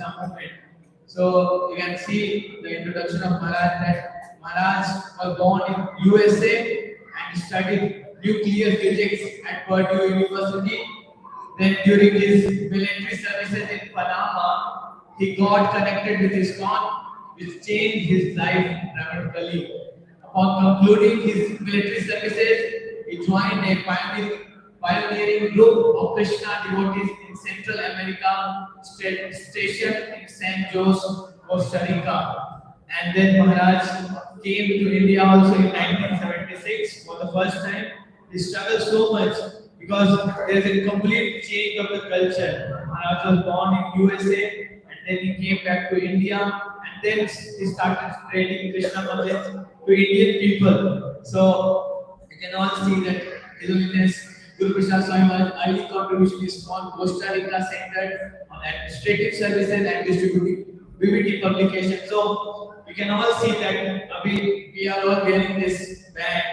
Krishna movement. So you can see the introduction of Maharaj that Maharaj was born in USA and studied nuclear physics at Purdue University. Then during his military services in Panama, he got connected with ISKCON, which changed his life dramatically. Upon concluding his military services, he joined a pioneering group of Krishna devotees in Central America, stationed in San Jose, Costa Rica. And then Maharaj came to India also in 1976 for the first time. He struggled so much because there is a complete change of the culture. Maharaj was born in USA and then he came back to India and then he started spreading Krishna message to Indian people. So you can all see that His Holiness Guru Prasad Swami Maharaj early contribution is from Costa Rica centered on administrative services and distributing BBT publication. So you can all see that we are all wearing this band.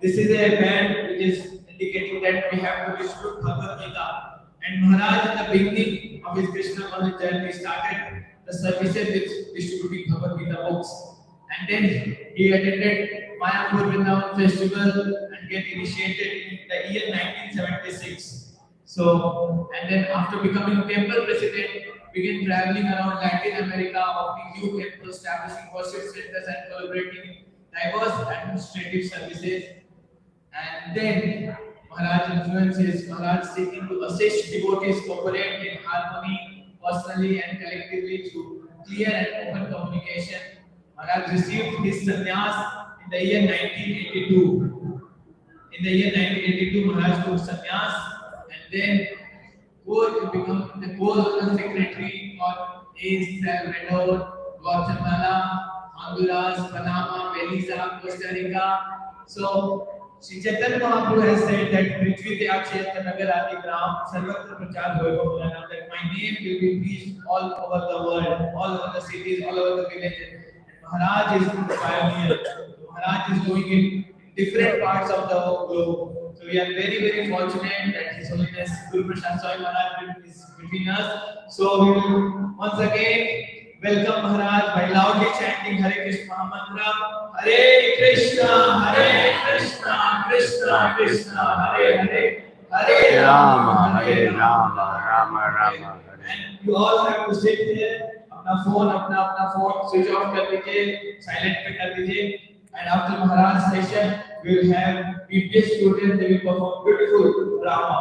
This is a band which is indicating that we have to distribute Bhagavad Gita. And Maharaj in the beginning of his Krishna Consciousness journey started the services with distributing Bhagavad Gita books. And then he attended Mayapur Vrindavan festival and get initiated in the year 1976. So, and then after becoming temple president, began traveling around Latin America, opening new temples, establishing worship centers, and collaborating in diverse administrative services. And then Maharaj influences Maharaj seeking to assist devotees cooperate in harmony, personally and collectively through clear and open communication. Maharaj received his sannyas in the year 1982. In the year 1982, Maharaj took sannyas and then to become the co-zonal secretary for El Salvador, Guatemala, Honduras, Panama, Belize, Costa Rica. So Sri Chaitanya Mahaprabhu has said that Prithvi Tyag Kshetra Nagar Adi Gram Sarvatra Prachar Hoega Bholana, that my name will be preached all over the world, all over the cities, all over the villages. Maharaj is the pioneer. Maharaj is doing it in different parts of the globe. So we are very, very fortunate that His Holiness Guru Prasad Swami Maharaj is between us. So we will once again welcome Maharaj by loudly chanting Hare Krishna Mantra. Hare Krishna, Krishna Krishna, Hare Hare, Hare Rama, Rama Rama. And you all have to sit here. अपना phone switch off कर दीजिए, silent पे कर दीजिए. And after Maharaj session, we will have PPS students. They will perform beautiful drama.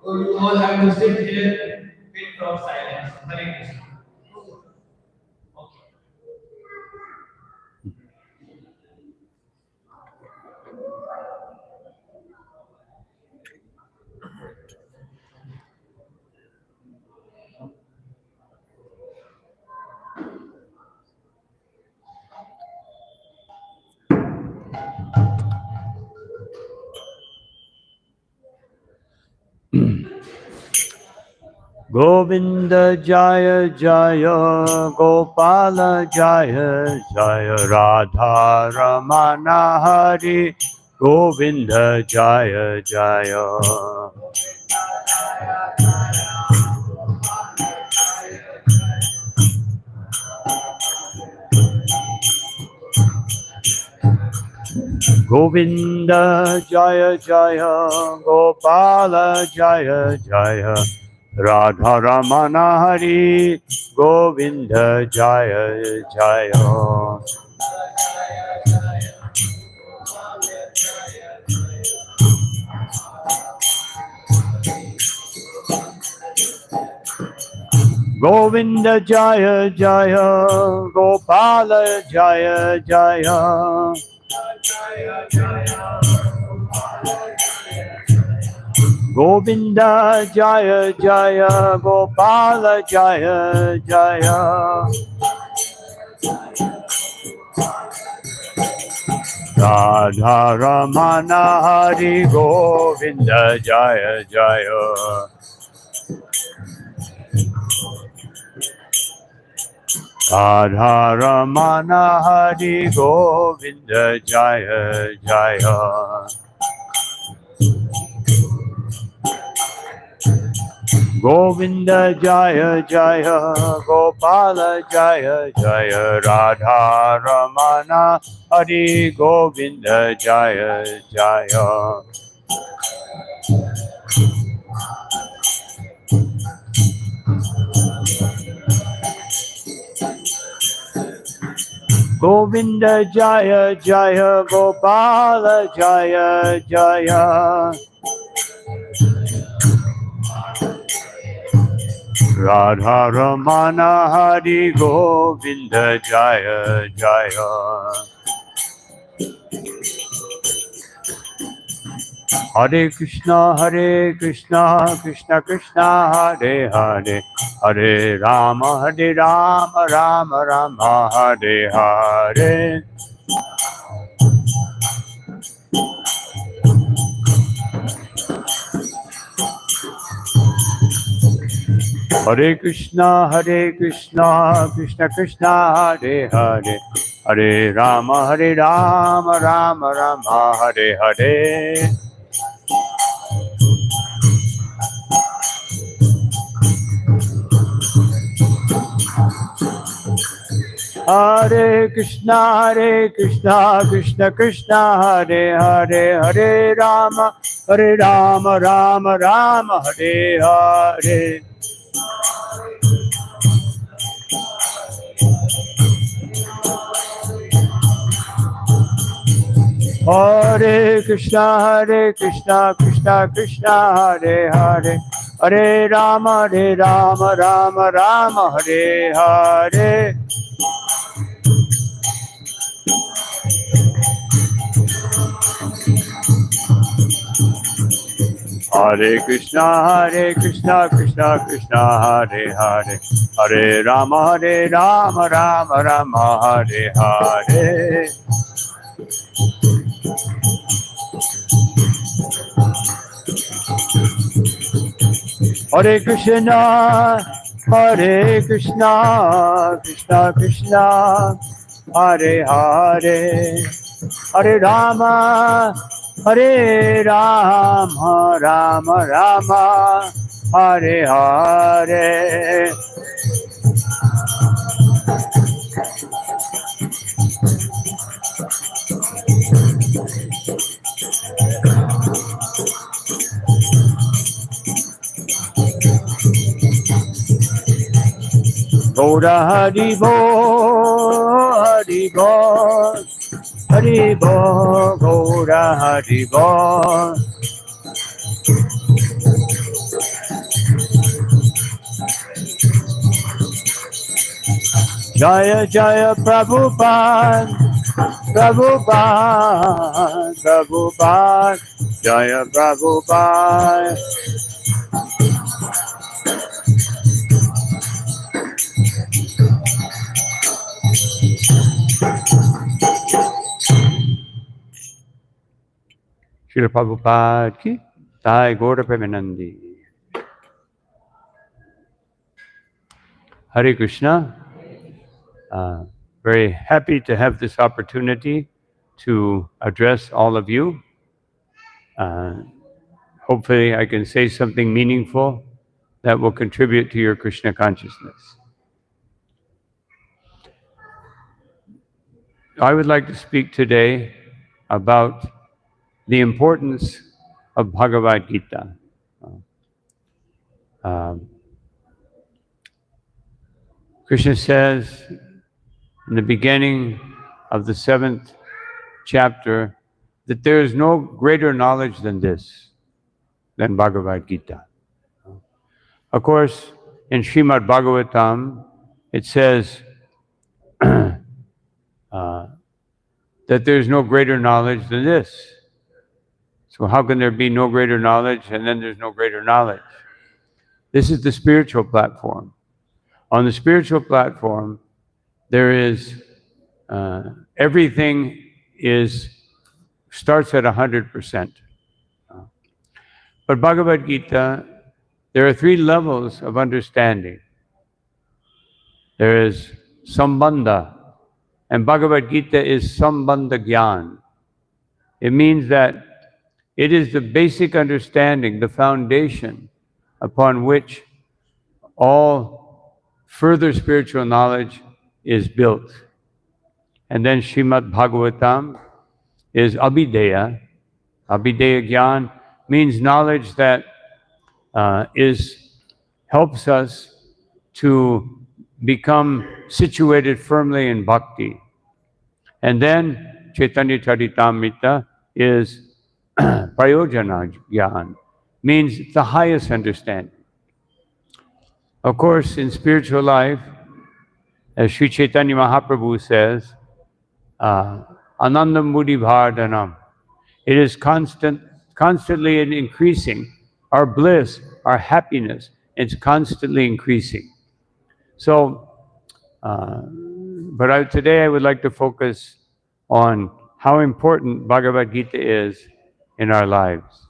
So you all have to sit here and wait for silence. Hare Krishna. Govinda Jaya Jaya Gopala Jaya Jaya Radha Ramana Hari Govinda Jaya Jaya Govinda Jaya Jaya Gopala Jaya Jaya Radha Ramana Hari Govinda Jaya Jaya Govinda Jaya Jaya Gopala Jaya Jaya Govinda Jaya Jaya Gopala Jaya Jaya Radha Ramana Hari Govinda Jaya Jaya Radha Ramana Hari Govinda Jaya Jaya Govinda Jaya Jaya Gopala Jaya Jaya Radha Ramana Hari Govinda Jaya Jaya Govinda Jaya Jaya Gopala Jaya Jaya Radha Ramana Hari Govinda Jaya Jaya Hare Krishna Krishna Krishna Hare Hare Hare Rama Rama Rama Hare Hare Hare Krishna Krishna Krishna Hare Hare Hare Rama Rama Rama Hare Hare Hare Krishna Krishna Krishna Hare Hare Hare Rama Rama Rama Hare Hare Hare Krishna Krishna Krishna Hare Hare Hare Rama Rama Rama Hare Hare Hare Krishna Krishna Krishna Hare Hare Hare Rama Rama Rama Hare Hare Hare Krishna Krishna Krishna Hare Hare Hare Rama Rama Rama Hare Hare Gaura Hari Bo Hari Bo Hari Bo Gaura Hari Bo Jaya Jaya Prabhupada Jaya Prabhupada Srila Prabhupada ki Jai Gaura Premanandi. Hare Krishna. Very happy to have this opportunity to address all of you. Hopefully I can say something meaningful that will contribute to your Krishna consciousness. I would like to speak today about the importance of Bhagavad Gita. Krishna says in the beginning of the 7th chapter that there is no greater knowledge than this, than Bhagavad Gita. Of course, in Srimad Bhagavatam, it says that there's no greater knowledge than this. So how can there be no greater knowledge and then there's no greater knowledge? This is the spiritual platform. On the spiritual platform, there is everything starts at 100%. But Bhagavad Gita, there are 3 levels of understanding. There is Sambandha, and Bhagavad Gita is Sambandha Gyan. It means that it is the basic understanding, the foundation upon which all further spiritual knowledge is built. And then Srimad Bhagavatam is Abhideya. Abhideya Gyan means knowledge that helps us to become situated firmly in bhakti. And then Chaitanya Charitamrita is Prayojana Gyan, means the highest understanding. Of course, in spiritual life, as Sri Chaitanya Mahaprabhu says, Anandam Mudi Bhardhanam, it is constantly increasing. Our bliss, our happiness, it's constantly increasing. So, today I would like to focus on how important Bhagavad Gita is in our lives.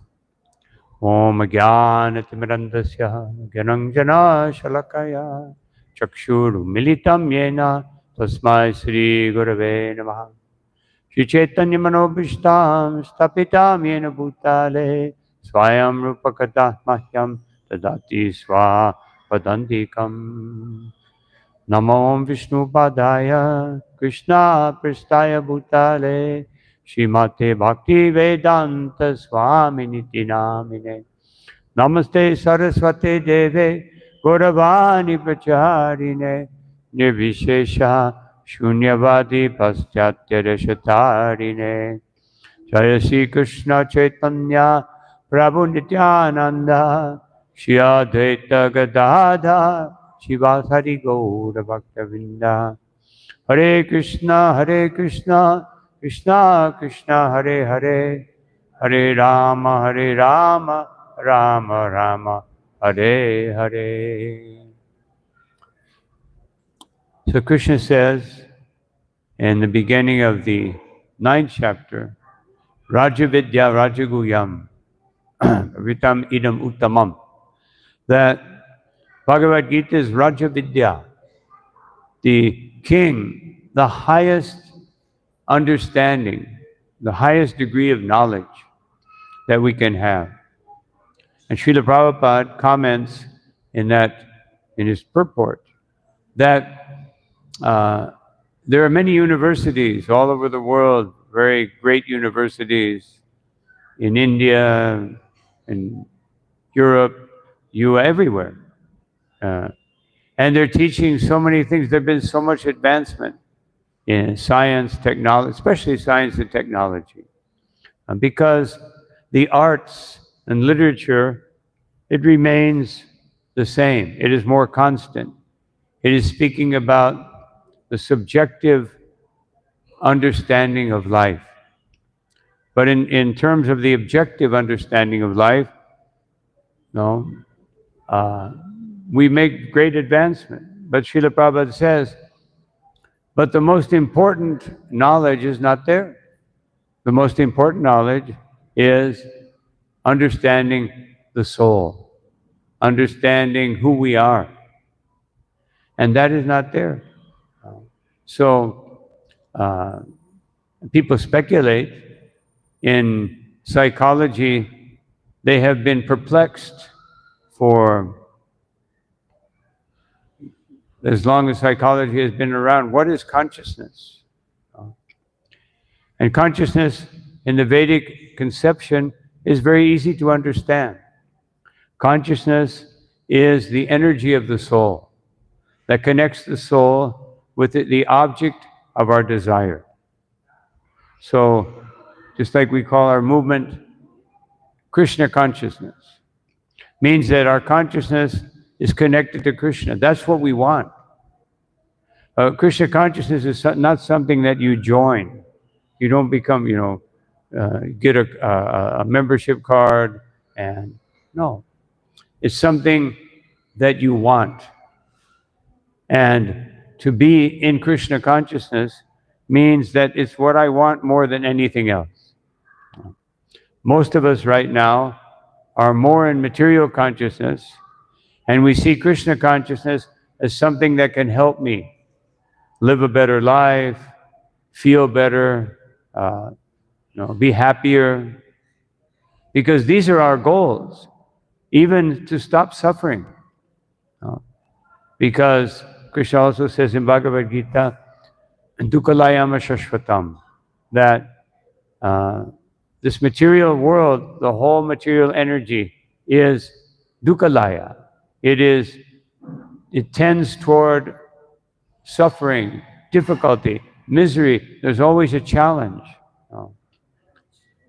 Om Jnanatirmirandasya Gyananjana Shalakaya Chakshuru Militam Yena Tasmai Sri Gurave Namaha Shri Chaitanya Manobhishtam Stapitam Yena Bhutale Swayam Rupakatah Mahyam Tadati Swa Padantikam Namo Vishnu Padaya Krishna Pristaya Bhutale Srimate Bhakti Vedanta Swami Niti Namine Namaste Saraswate Deve Gauravani Pracharine Nirvishesha Shunyavadi Paschatya Rashatarine Jaya Sri Krishna Chaitanya Prabhu Nityananda Shri Advaita Gadadha Shivasari Gaura Bhaktavinda Hare Krishna Krishna Krishna Hare Hare Hare Rama Rama Rama Hare Hare. So Krishna says in the beginning of the 9th chapter, Raja Vidya Rajaguyam Vitam Idam Uttamam, that Bhagavad Gita is Raja Vidya, the king, the highest understanding, the highest degree of knowledge that we can have. And Srila Prabhupada comments in his purport, that there are many universities all over the world, very great universities in India, in Europe, everywhere. And they're teaching so many things. There's been so much advancement in science, technology, especially science and technology. Because the arts and literature, it remains the same. It is more constant. It is speaking about the subjective understanding of life. But in terms of the objective understanding of life, we make great advancement. But Srila Prabhupada says, but the most important knowledge is not there. The most important knowledge is understanding the soul, understanding who we are. And that is not there. So people speculate in psychology. They have been perplexed for as long as psychology has been around. What is consciousness? And consciousness in the Vedic conception is very easy to understand. Consciousness is the energy of the soul that connects the soul with the object of our desire. So, just like we call our movement Krishna consciousness, means that our consciousness is connected to Krishna. That's what we want. Krishna consciousness is not something that you join. You don't become, get a membership card, and no. It's something that you want. And to be in Krishna consciousness means that it's what I want more than anything else. Most of us right now are more in material consciousness, and we see Krishna consciousness as something that can help me live a better life, feel better, be happier, because these are our goals, even to stop suffering. Because Krishna also says in Bhagavad Gita, Dukalayama Shashvatam, that this material world, the whole material energy is Dukalaya. It tends toward suffering, difficulty, misery. There's always a challenge.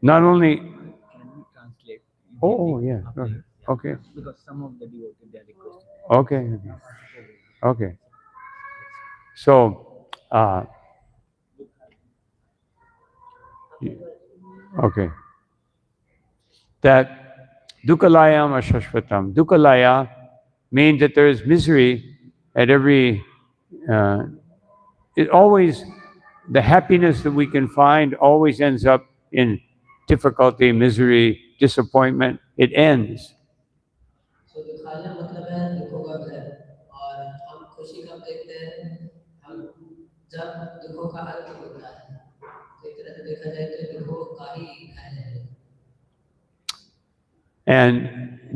Not only. Can you translate? Oh, yeah. Okay. Okay. Because some of the devotees they are requesting. Okay. Okay. So, okay. That Dukalayam Ashashvatam. Dukalaya means that there is misery at every. It always, the happiness that we can find always ends up in difficulty, misery, disappointment. It ends. So दुखालय मतलब है दुखों का घर और हम खुशी कब देखते हैं हम जब दुखों का अंत होता है तो एक तरह से देखा जाए तो दुखों का ही घर है. And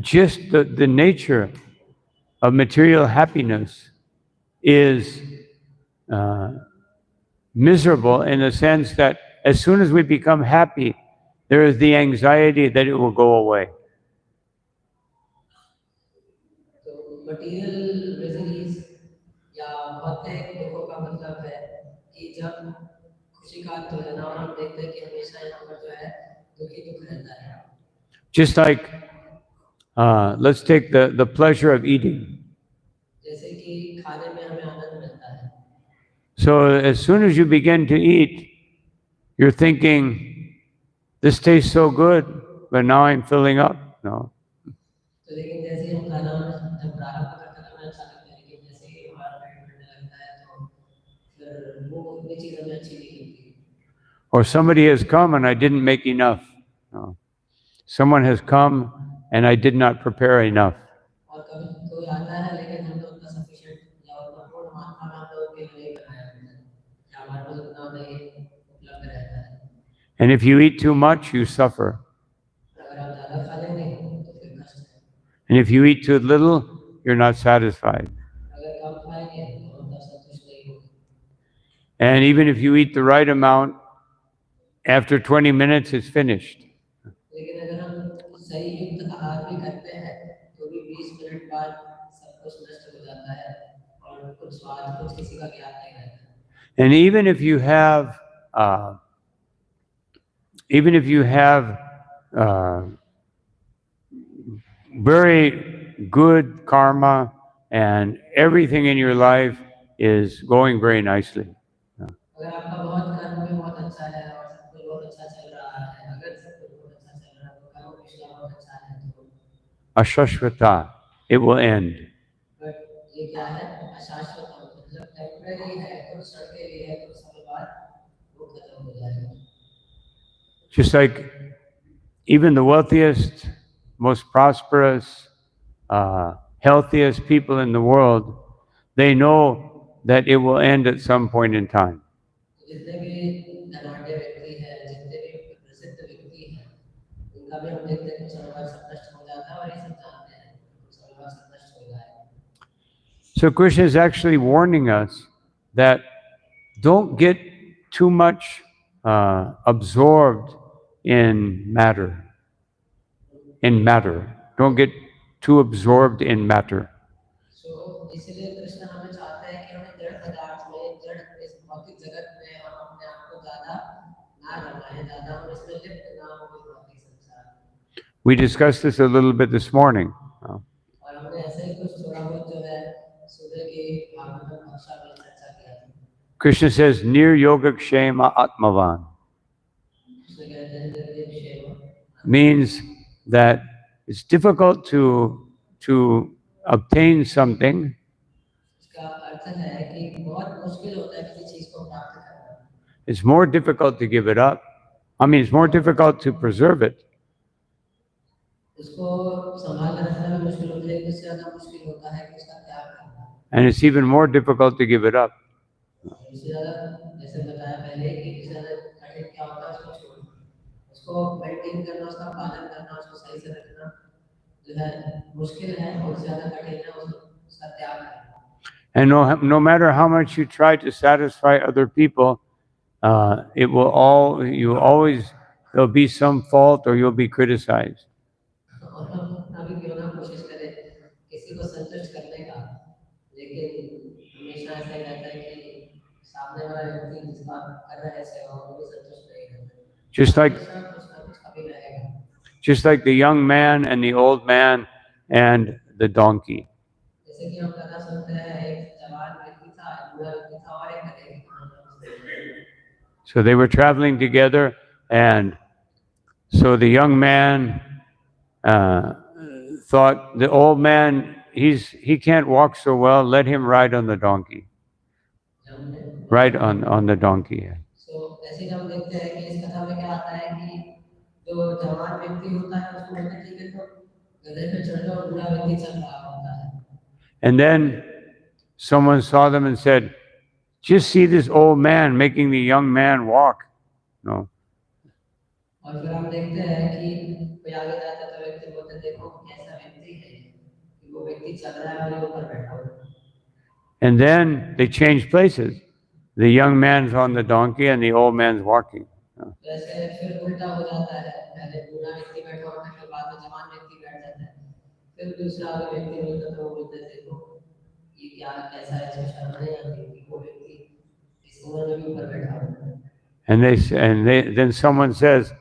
just the nature of material happiness is miserable in the sense that as soon as we become happy, there is the anxiety that it will go away. तो मटेरियल मिजरीज या भौतिक दुखों का मतलब है कि जब खुशी का अंत हो जाना और हम देखते हैं कि हमेशा यहाँ पर जो है दुख ही दुख रहता है. Just like, let's take the pleasure of eating. जैसे कि खाने में हमें आनंद मिलता है. So as soon as you begin to eat, you're thinking, this tastes so good, but now I'm filling up. No. तो लेकिन जैसे ही हम खाना जब प्रारंभ करना अच्छा लगता है लेकिन जैसे ही हमारा पेट भरने लगता है तो फिर वो उतनी चीज़ हमें अच्छी नहीं लगती. Or somebody has come and I didn't make enough. No. Someone has come and I did not prepare enough. और कभी कोई आता है लेकिन हमने उतना सफिशिएंट या उतना पूर्ण मात्रा में हमने उनके लिए नहीं बनाया होता है या हमारे पास उतना नहीं उपलब्ध रहता है. And if you eat too much, you suffer. अगर आप ज़्यादा खा लेंगे तो फिर कष्ट है. And if you eat too little, you're not satisfied. अगर कम खाएंगे तो हम तब संतुष्ट नहीं होंगे. And even if you eat the right amount, after 20 minutes, it's finished. लेकिन अगर हम सही युक्त आहार भी करते हैं तो भी 20 मिनट बाद सब कुछ नष्ट हो जाता है और कुछ स्वाद कुछ किसी का ज्ञान नहीं रहता. And even if you have very good karma and everything in your life is going very nicely. अगर आपका बहुत कर्म भी बहुत अच्छा है और सब कुछ बहुत अच्छा चल रहा है अगर सब कुछ बहुत अच्छा चल रहा है तो कर्म पिछला बहुत अच्छा है तो Ashashvata, it will end. But ये क्या है अशाश्वत मतलब टेम्परेरी है कुछ क्षण के लिए है कुछ समय बाद वो खत्म हो जाएगा. Just like even the wealthiest, most prosperous, healthiest people in the world, they know that it will end at some point in time. जितने भी धनाढ्य व्यक्ति हैं जितने भी प्रसिद्ध व्यक्ति हैं उनका भी हम देखते हैं कि समय बाद सब नष्ट हो जाता है और ये सब जानते हैं समय बाद सब नष्ट हो जाएगा. So Krishna is actually warning us that don't get too much absorbed in matter. Don't get too absorbed in matter. So इसलिए कृष्ण हमें चाहते हैं कि हमें जड़ पदार्थ में जड़ इस भौतिक जगत में हम अपने आप को ज़्यादा ना रमाएं ज़्यादा हम इसमें लिप्त ना हो इस भौतिक संसार में. We discussed this a little bit this morning. और हमने ऐसे ही कुछ थोड़ा बहुत जो है सुबह की भागवत कक्षा में चर्चा किया था. Krishna says, Nir Yogakshema Atmavan उसमें कहते हैं निर्देव क्षेम means that it's difficult to obtain something, इसका अर्थ है कि बहुत मुश्किल होता है किसी चीज को प्राप्त करना. it's more difficult to give it up. I mean, it's more difficult to preserve it. उसको संभाल कर रखना भी मुश्किल होता है इससे ज़्यादा मुश्किल होता है कि उसका त्याग करना. And it's even more difficult to give it up. इससे ज़्यादा जैसे बताया पहले कि इससे ज़्यादा कठिन क्या होता है उसको छोड़ना उसको मेंटेन करना उसका पालन करना उसको सही से रखना जो है मुश्किल है और ज़्यादा कठिन है उसका त्याग करना. And no matter how much you try to satisfy other people, there'll be some fault or you'll be criticized. और हम कितना भी क्यों ना कोशिश करें किसी को संतुष्ट करने का, लेकिन हमेशा ऐसा ही रहता है कि सामने वाला व्यक्ति जिसका कर रहा है सेवा वो भी संतुष्ट नहीं रहता। Just like हमेशा कुछ ना कुछ कमी रहेगा। just like the young man and the old man and the donkey. जैसे कि हम कथा सुनते हैं, एक जवान व्यक्ति था, एक बूढ़ा व्यक्ति था और एक गधे की कहानी। So they were traveling together, and so the young man thought the old man, he can't walk so well, let him ride on the donkey. Ride on the donkey. So ऐसे ही हम देखते हैं कि इस कथा में क्या आता है कि जो जवान व्यक्ति होता है उसको बोलते हैं ठीक है तो गधे पे चढ़ जाओ, बूढ़ा व्यक्ति चल रहा होता है। And then someone saw them and said, just see this old man making the young man walk. No. और फिर हम देखते हैं कि कोई आगे जाता है तो व्यक्ति बोलते हैं देखो कैसा व्यक्ति है कि वो व्यक्ति चल रहा है और ये ऊपर बैठा हुआ है। And then they changed places. The young man's on the donkey and the old man's walking. वैसे फिर उल्टा हो जाता है, पहले बूढ़ा व्यक्ति बैठा होता है फिर बाद में जवान व्यक्ति बैठ जाता है, फिर दूसरा व्यक्ति बोलता है तो वो बोलते हैं देखो ये क्या कैसा है, इसको शर्म नहीं आती कि वो व्यक्ति इस उम्र में भी ऊपर बैठा हुआ है। And then someone says,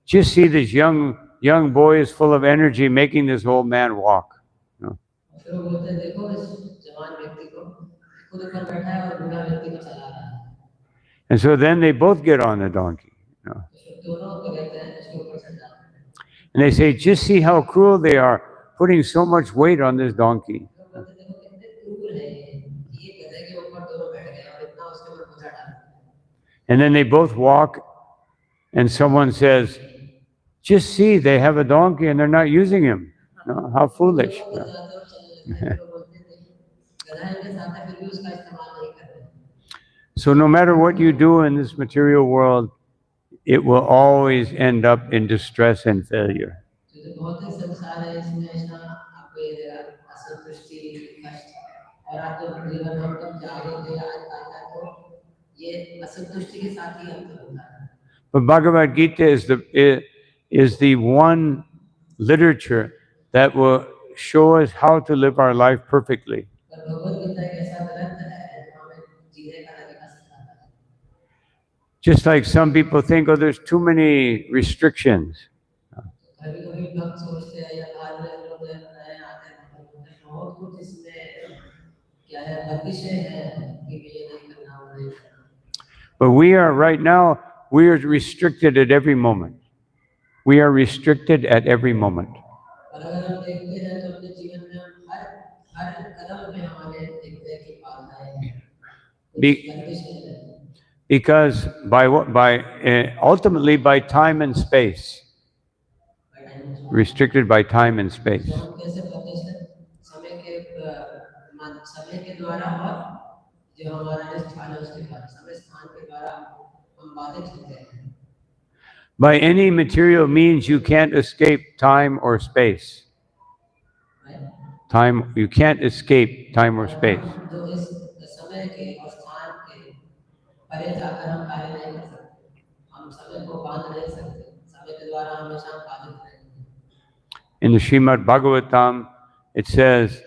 just see this young boy is full of energy making this old man walk. No. फिर वो बोलते हैं देखो इस जवान व्यक्ति को खुद ऊपर बैठा है और बूढ़ा व्यक्ति को चला रहा है। And so then they both get on the donkey. No. दोनों को कहते हैं इसके ऊपर चढ़ जाते हैं। And they say, just see how cruel they are, putting so much weight on this donkey. वो बोलते हैं देखो कितने क्रूर है ये गधे के ऊपर दोनों बैठ गए और इतना उसके ऊपर बोझा डाल दिया। And then they both walk, and someone says, just see, they have a donkey and they're not using him. No, how foolish. दोनों को जाते और चलने लगते हैं, फिर वो बोलते हैं देखो गधा इनके साथ है फिर भी उसका इस्तेमाल नहीं कर रहे। So no matter what you do in this material world, it will always end up in distress and failure. क्योंकि बहुत ही संसार है इसमें ऐसा आपको ये देगा असंतुष्टि कष्ट, और आप जब जीवन में तब जागेंगे आता है तो ये असंतुष्टि के साथ ही अंत होता है। But Bhagavad Gita is the one literature that will show us how to live our life perfectly. पर भगवद गीता एक ऐसा ग्रंथ है जो हमें जीने का तरीका सिखाता है। Just like some people think, oh, there's too many restrictions. कभी-कभी भक्त सोचते हैं या बाहर में लोग नए आते हैं बहुत कुछ इसमें क्या है बंदिशें हैं कि ये नहीं करना वो नहीं करना। But we are restricted at every moment. We are restricted at every moment. और अगर हम देखते हैं तो अपने जीवन में हम हर कदम पे हमारे देखते हैं कि बाधाएं हैं, कुछ बंदिशें हैं। Because ultimately by time and space. Restricted by time and space. तो हम कैसे बंदिश हैं समय के द्वारा और जो हमारा जो स्थान है उसके द्वारा, समय स्थान के द्वारा हम बाधित होते हैं। By any material means, you can't escape time or space. You can't escape time or space. जो इस समय के और स्थान के परे जाकर हम कार्य नहीं कर सकते, हम समय को बांध नहीं सकते, समय के द्वारा हमेशा बाधित रहेंगे। In the Srimad Bhagavatam, it says,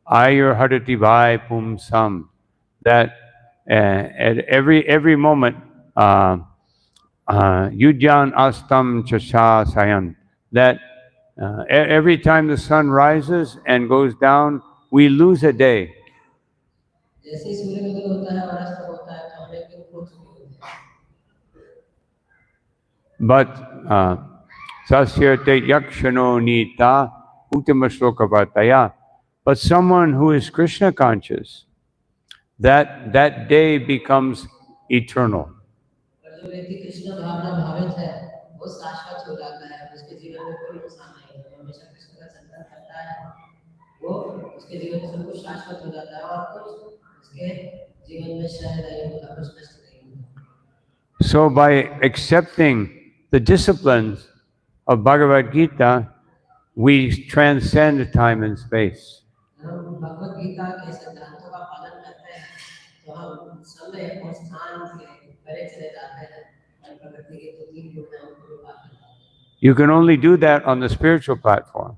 Ayur Harati Vai Pumsam, that at every moment, Yudyan Astam Chasha Sayan, that every time the sun rises and goes down, we lose a day. जैसे सूर्योदय होता है और अस्त होता है तो हम एक दिन खो चुके होते हैं। But Sasyate Yakshano Nita Uttima Shlokavataya. But someone who is Krishna conscious, that day becomes eternal. पर जो व्यक्ति कृष्ण भावना भावित है वो शाश्वत हो जाता है, उसके जीवन में कोई नुकसान नहीं होता, हमेशा कृष्ण का चिंतन करता है, वो उसके जीवन में सब कुछ शाश्वत हो जाता है और कुछ उसके जीवन में शायद नहीं होता, कुछ नष्ट नहीं होता। So by accepting the disciplines of Bhagavad Gita, we transcend time and space. हम भगवद गीता के सिद्धांतों का पालन तो हम समय और स्थान से परे चले जाते हैं और प्रकृति के जो तीन गुण हैं उनको भी पार कर जाते हैं। You can only do that on the spiritual platform.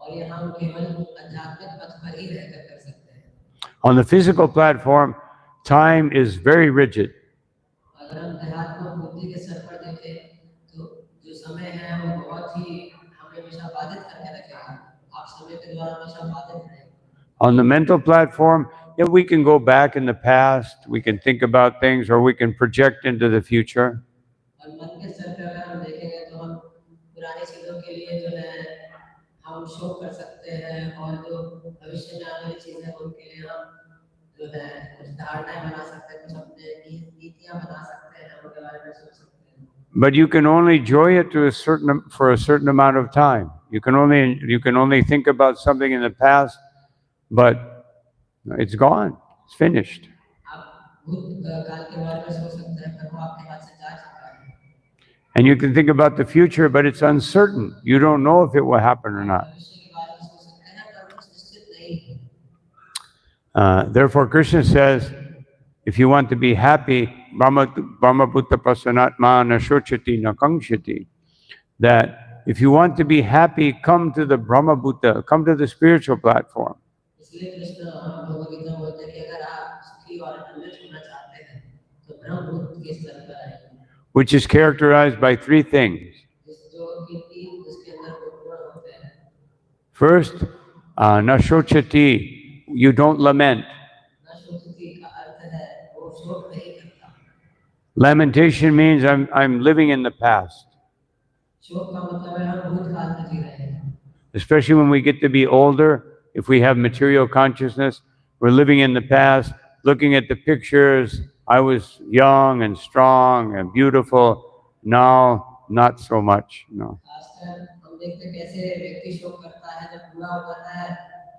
और ये हम केवल आध्यात्मिक पथ पर ही रहकर कर सकते हैं। On the physical platform, time is very rigid. अगर हम अध्यात्म बुद्धि के स्तर पर देखें तो जो समय है वो बहुत ही हमें हमेशा बाधित करके रखेगा। आप समय के द्वारा हमेशा बाधित रहेंगे। On the mental platform, yeah, we can go back in the past, we can think about things, or we can project into the future. और मन के स्तर पर अगर हम देखेंगे तो हम पुरानी चीजों के लिए जो है हम शोक कर सकते हैं और जो भविष्य में आने वाली चीजें हैं उनके लिए हम जो है कुछ धारणाएं बना सकते हैं, कुछ अपने नीतियां बना सकते हैं, उनके बारे में सोच सकते हैं। But you can only enjoy it for a certain amount of time. You can only think about something in the past, but it's gone. It's finished. आप भूतकाल के बारे में सोच सकते हैं, पर वो आपके हाथ से जा चुका है। And you can think about the future, but it's uncertain. You don't know if it will happen or not. भविष्य के बारे में सोच सकते हैं, पर कुछ निश्चित नहीं है। Therefore, Krishna says, if you want to be happy, Brahma Bhutta Prasanatma na Shochati na Kangshati, that if you want to be happy, come to the Brahma Bhutta, come to the spiritual platform. इसलिए कृष्ण भगवद गीता में बोलते हैं कि अगर आप सुखी और आनंदित होना चाहते हैं तो ब्रह्मभूत के स्तर पर आइए, Which is characterized by three things. जो कि तीन उसके अंदर गुण होते हैं। First, na Shochati, you don't lament. नशोचती का अर्थ है वो शोक नहीं करता। Lamentation means I'm living in the past. शोक का मतलब है हम भूतकाल में जी रहे हैं। Especially when we get to be older, if we have material consciousness, we're living in the past, looking at the pictures. I was young and strong and beautiful. Now, not so much. No. खासकर हम देखते हैं कैसे व्यक्ति शोक करता है जब पूरा हो जाता है,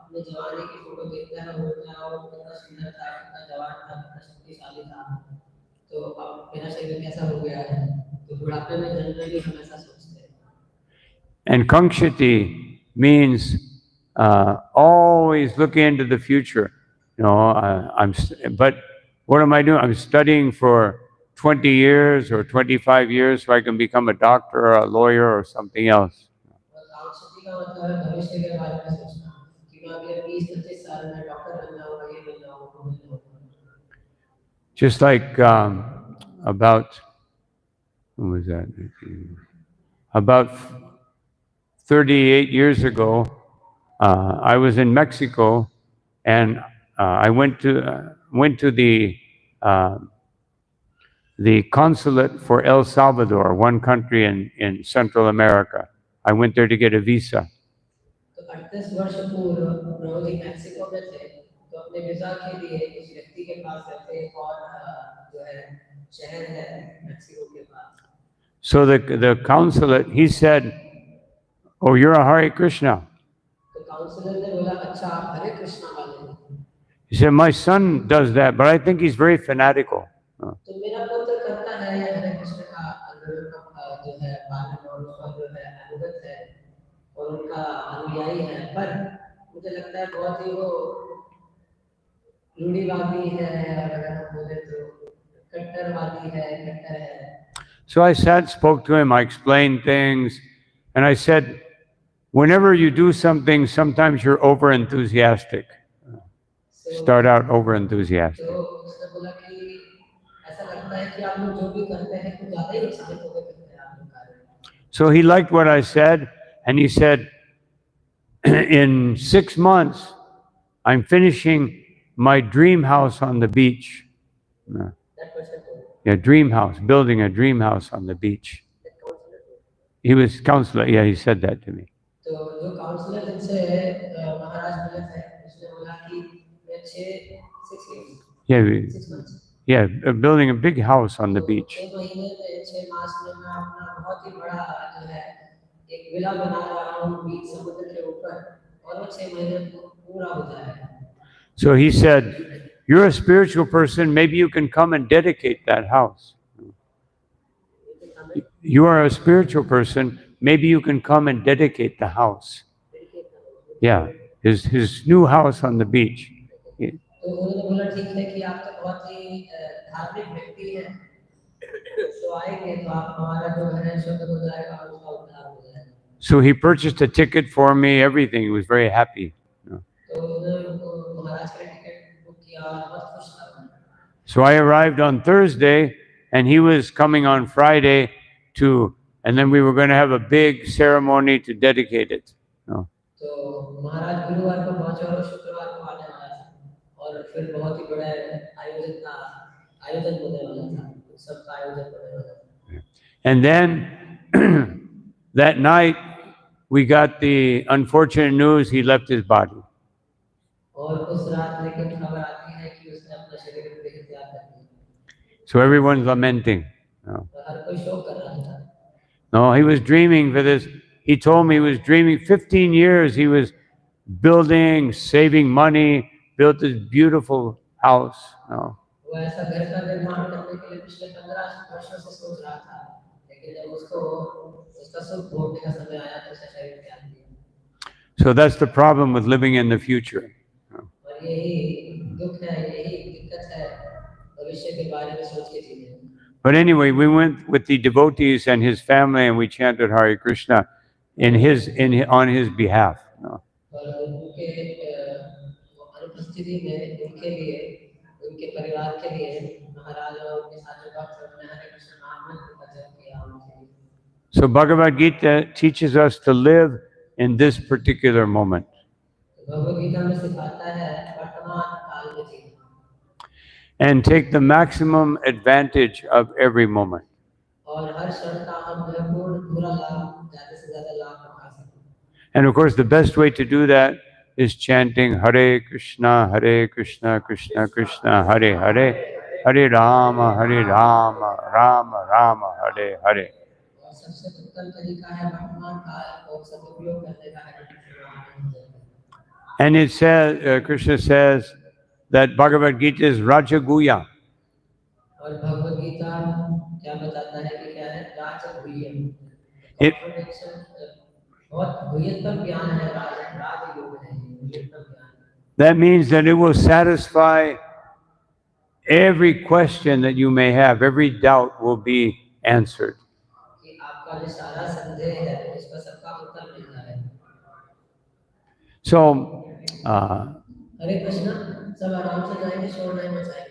अपने जवानी की फोटो देखता है, बोलता है वो कितना सुंदर था, कितना जवान था, कितना शक्तिशाली था, तो अब मेरा शरीर कैसा हो गया है। तो बुढ़ापे में जनरली हम ऐसा सोचते हैं। And Kangshati means always looking into the future. You know, but what am I doing? I'm studying for 20 years or 25 years so I can become a doctor or a lawyer or something else. और कांक्षती का मतलब है भविष्य के बारे में सोचना कि मैं अगले 20-25 साल में डॉक्टर बन जाऊंगा, ये बन जाऊंगा, वो बन जाऊंगा। Just like about, what was that? About 38 years ago, I was in Mexico, and I went to the consulate for El Salvador, one country in Central America. I went there to get a visa. तो 38 वर्ष पूर्व प्रभु जी Mexico में थे, तो अपने visa के लिए उस व्यक्ति के पास रहते एक और जो है शहर है मैक्सिको के पास। So the consulate, he said, "Oh, you're a Hare Krishna." तो काउंसलर ने बोला अच्छा आप हरे कृष्णा वाले हैं। He said, "My son does that, but I think he's very fanatical." तो मेरा पुत्र करता है ये हरे कृष्ण का आंदोलन का जो है पालन और उसका जो है अनुगत है और उनका अनुयायी है, पर मुझे लगता है बहुत ही वो रूढ़िवादी है, और अगर हम बोले तो कट्टरवादी है, कट्टर है। So I sat, spoke to him, I explained things, and I said, whenever you do something, sometimes you're over enthusiastic. Start out over enthusiastic. तो उसने बोला कि ऐसा लगता है कि आप लोग जो भी करते हैं कुछ ज्यादा ही उत्साहित होकर करते हैं आप लोग कार्य। So he liked what I said, and he said, in 6 months, I'm finishing my dream house on the beach. That person told me. Yeah, dream house, building a dream house on the beach. That counselor told me. He was counselor, yeah, he said that to me. तो जो counsellor जिनसे महाराज मिले थे उसने बोला कि मैं 6 years Yeah, 6 months yeah, building a big house on the beach. 6 महीने में 6 मास में मैं अपना बहुत ही बड़ा जो है एक विला बना रहा हूँ बीच समुद्र के ऊपर और वो 6 महीने पूरा हो जाएगा। So he said, you're a spiritual person, maybe you can come and dedicate that house. You are a spiritual person, maybe you can come and dedicate the house. Yeah, his new house on the beach. तो तो उन्होंने बोला ठीक है कि आप तो बहुत ही धार्मिक व्यक्ति हैं, तो आएंगे तो आप हमारा जो घर है शुद्ध हो जाएगा और उसका उद्धार हो जाएगा। So he purchased a ticket for me, everything. He was very happy. तो उन्होंने महाराज के लिए टिकट बुक किया और बहुत खुश था। So I arrived on Thursday, and he was coming on Friday and then we were going to have a big ceremony to dedicate it. तो महाराज गुरुवार को पहुंचे और शुक्रवार को आने वाला था और फिर बहुत ही बड़ा आयोजन होने वाला था, सबका आयोजन होने वाला था। And then that night we got the unfortunate news he left his body. और उस रात लेकिन खबर आती है कि उसने अपना शरीर देह त्याग कर दिया। So everyone's lamenting. हर कोई शोक कर रहा था। No, he was dreaming for this. He told me he was dreaming 15 years. He was building, saving money, built this beautiful house. वो ऐसा घर का निर्माण करने के लिए पिछले 15 वर्षों से सोच रहा था, लेकिन जब उसको उसका सुख भोगने का समय आया तो उसने शरीर त्याग दिया। So that's the problem with living in the future. और यही दुख है, यही दिक्कत है भविष्य के बारे में सोच के जीने। But anyway, we went with the devotees and his family, and we chanted Hare Krishna on his behalf. और उनके अनुपस्थिति में उनके लिए, उनके परिवार के लिए महाराज और उनके साथ जो भक्त थे उन्होंने हरे कृष्ण नाम मंत्र का जप किया उनके लिए। So Bhagavad Gita teaches us to live in this particular moment. Bhagavad Gita में सिखाता है वर्तमान काल में जीना and take the maximum advantage of every moment. और हर क्षण का हम पूरा लाभ, ज़्यादा से ज़्यादा लाभ उठा सकें। And of course, the best way to do that is chanting Hare Krishna, Krishna Krishna, Hare Hare, Hare Rama, Rama Rama, Hare Hare. और सबसे उत्तम तरीका है वर्तमान काल को सदुपयोग करने का। And it says, Krishna says that Bhagavad Gita is Rajaguya. और भगवद गीता क्या बताता है कि क्या है? राजगुह्य। बहुत गुह्यतम ज्ञान है, राजयोग है, गुह्यतम ज्ञान। That means that it will satisfy every question that you may have. Every doubt will be answered. कि आपका जो सारा संदेह है उसका सबका उत्तर मिल जाएगा। So, हरे कृष्ण, सब आराम से जाएंगे, शोर नहीं मचाएंगे।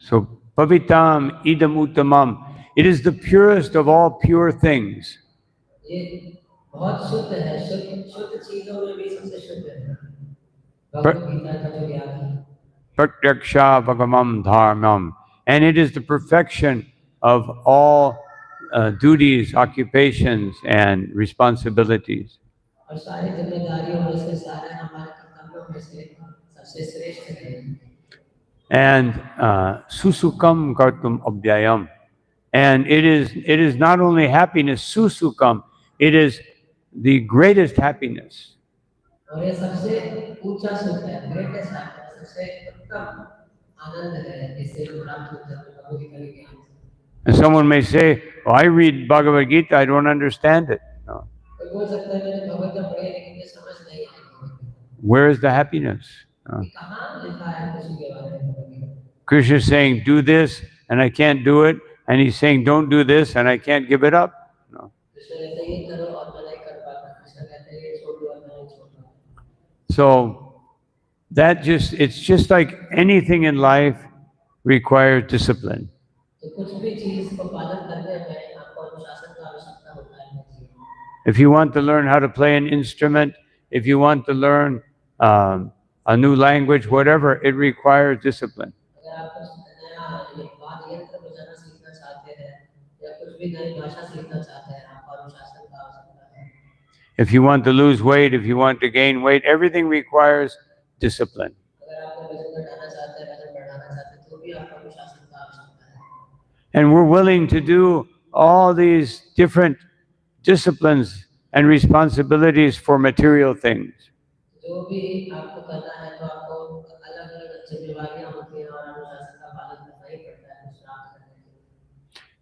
So, Pavitam idam uttamam. It is the purest of all pure things. ये बहुत शुद्ध है, शुद्ध चीजों में भी सबसे शुद्ध है भगवद गीता का जो ज्ञान है। Pratyaksha bhagamam dharmam. And it is the perfection of all duties, occupations, and responsibilities. और सारी जिम्मेदारियों में से, सारे हमारे कर्तव्यों में से सबसे श्रेष्ठ है। And susukam kartum abhyayam. And it is not only happiness, susukam, it is the greatest happiness. और ये सबसे ऊंचा सुख है, greatest happiness, सबसे उत्तम आनंद है, इससे प्राप्त होता है भगवद गीता के ज्ञान से। And someone may say, oh, I read Bhagavad Gita, I don't understand it. No. कोई बोल सकता है मैंने भगवद गीता पढ़ी लेकिन ये समझ नहीं आई। Where is the happiness? No. कहाँ लिखा है खुशी के बारे में? Krishna is saying, do this, and I can't do it. And he's saying, don't do this, and I can't give it up. No. So it's just like anything in life requires discipline. If you want to learn how to play an instrument, if you want to learn a new language, whatever, it requires discipline. If you want to lose weight, if you want to gain weight, everything requires discipline. And we're willing to do all these different disciplines and responsibilities for material things.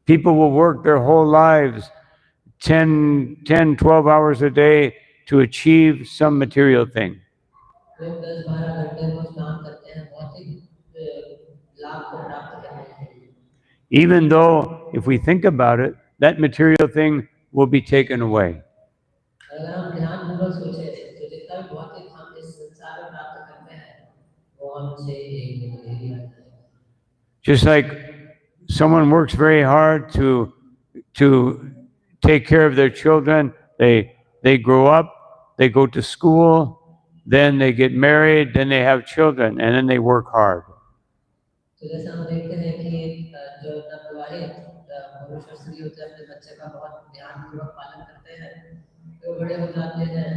People will work their whole lives 10, 12 hours a day to achieve some material thing. लोग 10-12 घंटे रोज काम करते हैं भौतिक लाभ को प्राप्त करने के लिए। Even though, if we think about it, that material thing will be taken away. अगर हम ध्यानपूर्वक सोचें तो जितना भी भौतिक हम इस संसार में प्राप्त करते हैं वो हमसे एक दिन ले लिया जाएगा। Just like someone works very hard to take care of their children, they grow up, they go to school, then they get married, then they have children, and then they work hard. तो जैसे हम देखते हैं कि जो नवविवाहित पुरुष और स्त्री होते हैं अपने बच्चे का बहुत ध्यानपूर्वक पालन करते हैं, वो बड़े हो जाते हैं,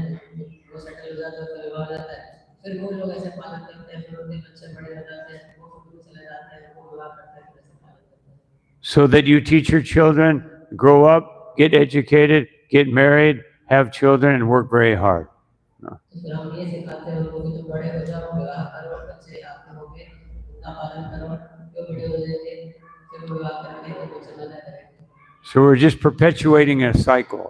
वो सेटल हो जाते हैं, उनका विवाह हो जाता है, फिर वो लोग ऐसे पालन करते हैं, फिर उनके बच्चे बड़े हो जाते हैं, वो स्कूल चले जाते हैं, वो विवाह करते हैं, फिर ऐसे पालन करते हैं। So that you teach your children, grow up, get educated, get married, have children, and work very hard. No. तो फिर हम ये सिखाते हैं उनको कि तुम बड़े हो जाओ, विवाह करो, बच्चे आपके होंगे, उनका पालन करो, जो बड़े हो जाएंगे, फिर वो विवाह करके वो चले जाएंगे। So we're just perpetuating a cycle.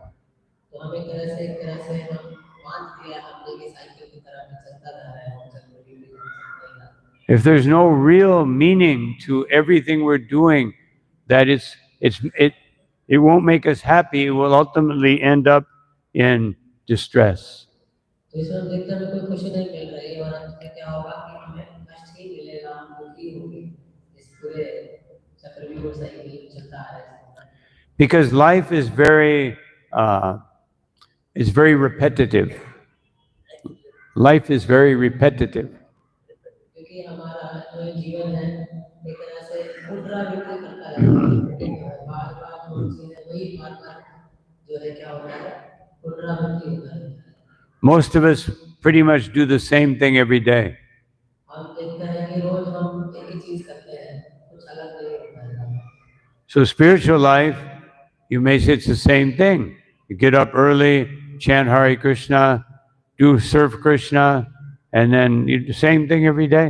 तो हम एक तरह से हम मान दिया हमने कि साइकिल की तरह चलता जा रहा है, हम चल रही है। If there's no real meaning to everything we're doing, that it won't make us happy, it will ultimately end up in distress. तो इसमें हम देखते हैं कोई खुशी नहीं मिल रही है और अंत में क्या होगा कि हमें कष्ट ही मिलेगा, हम दुखी होंगे। इस पूरे चक्रव्यूह साइकिल चलता आ रहा है। Because life is very repetitive. Life is very repetitive. क्योंकि हमारा जो जीवन है एक तरह से पुनरावृत्ति करता है, बार-बार जो चीजें वही बार-बार जो है क्या होता है, पुनरावृत्ति होता है। Most of us pretty much do the same thing every day. हम देखते हैं कि रोज हम एक ही चीज करते हैं, कुछ अलग नहीं होता है। So spiritual life, you may say it's the same thing. You get up early, chant Hare Krishna, serve Krishna, and then you do the same thing every day.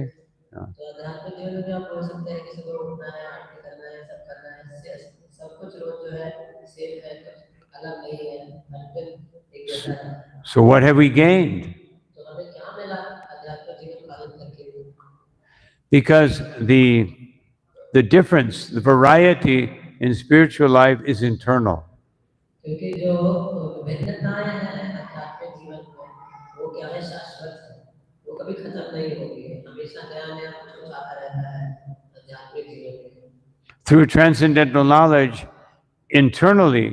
तो आध्यात्मिक जीवन में आप बोल सकते हैं कि सुबह उठना है, आरती करना है, सब करना है, सब कुछ रोज जो है सेम है, कुछ अलग नहीं है, हर दिन एक जैसा है। So what have we gained? तो हमें क्या मिला आध्यात्मिक जीवन पालन करके? Because the difference, the variety in spiritual life is internal. क्योंकि जो विभिन्नताएं हैं आध्यात्मिक जीवन में वो क्या है, शाश्वत है, वो कभी खत्म नहीं होगी, हमेशा नया कुछ आता रहता है आध्यात्मिक जीवन में। Through transcendental knowledge, internally,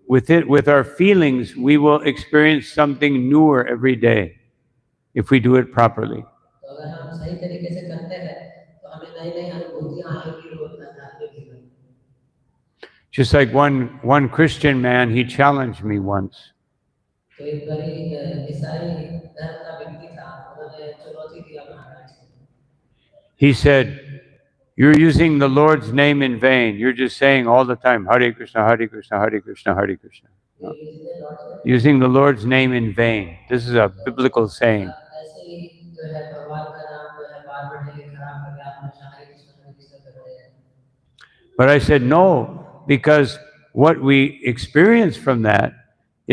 with our feelings, we will experience something newer every day if we do it properly. तो अगर हम सही तरीके से करते हैं तो हमें नई अनुभूतियां आएंगी रोज आध्यात्मिक जीवन में। Just like one Christian man, he challenged me once. तो एक बड़ी ईसाई धर्म का व्यक्ति था, उन्होंने चुनौती दिया महाराज को। He said, "You're using the Lord's name in vain. You're just saying all the time, Hare Krishna, Hare Krishna, Hare Krishna, Hare Krishna." No. Using the Lord's name in vain. This is a biblical saying. ऐसे ही जो है भगवान का नाम जो है बार-बार लेके खराब कर दिया, हमेशा हरे कृष्ण कर रहे हैं। But I said no, because what we experience from that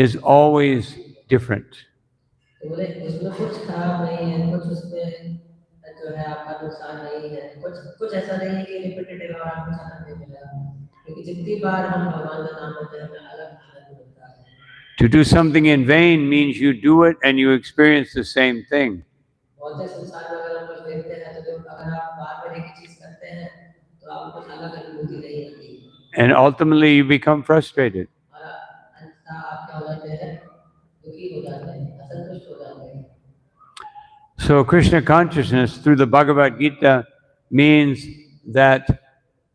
is always different. तो बोले इसमें कुछ खराब नहीं है, कुछ उसमें जो है आपका नुकसान नहीं है, कुछ ऐसा नहीं है कि रिपीटेटिव और आपको आनंद नहीं मिलेगा, क्योंकि जितनी बार हम भगवान का नाम लेते हैं हमें अलग आनंद मिलता है। To do something in vain means you do it and you experience the same thing. बहुत से संसार में अगर हम कुछ देखते हैं तो जो अगर आप बार-बार एक ही चीज करते हैं तो आपको अलग अनुभूति नहीं होती And ultimately you become frustrated. और अंततः आप क्या हो जाते हैं, दुखी हो जाते हैं, असंतुष्ट हो जाते हैं। So Krishna consciousness through the Bhagavad Gita means that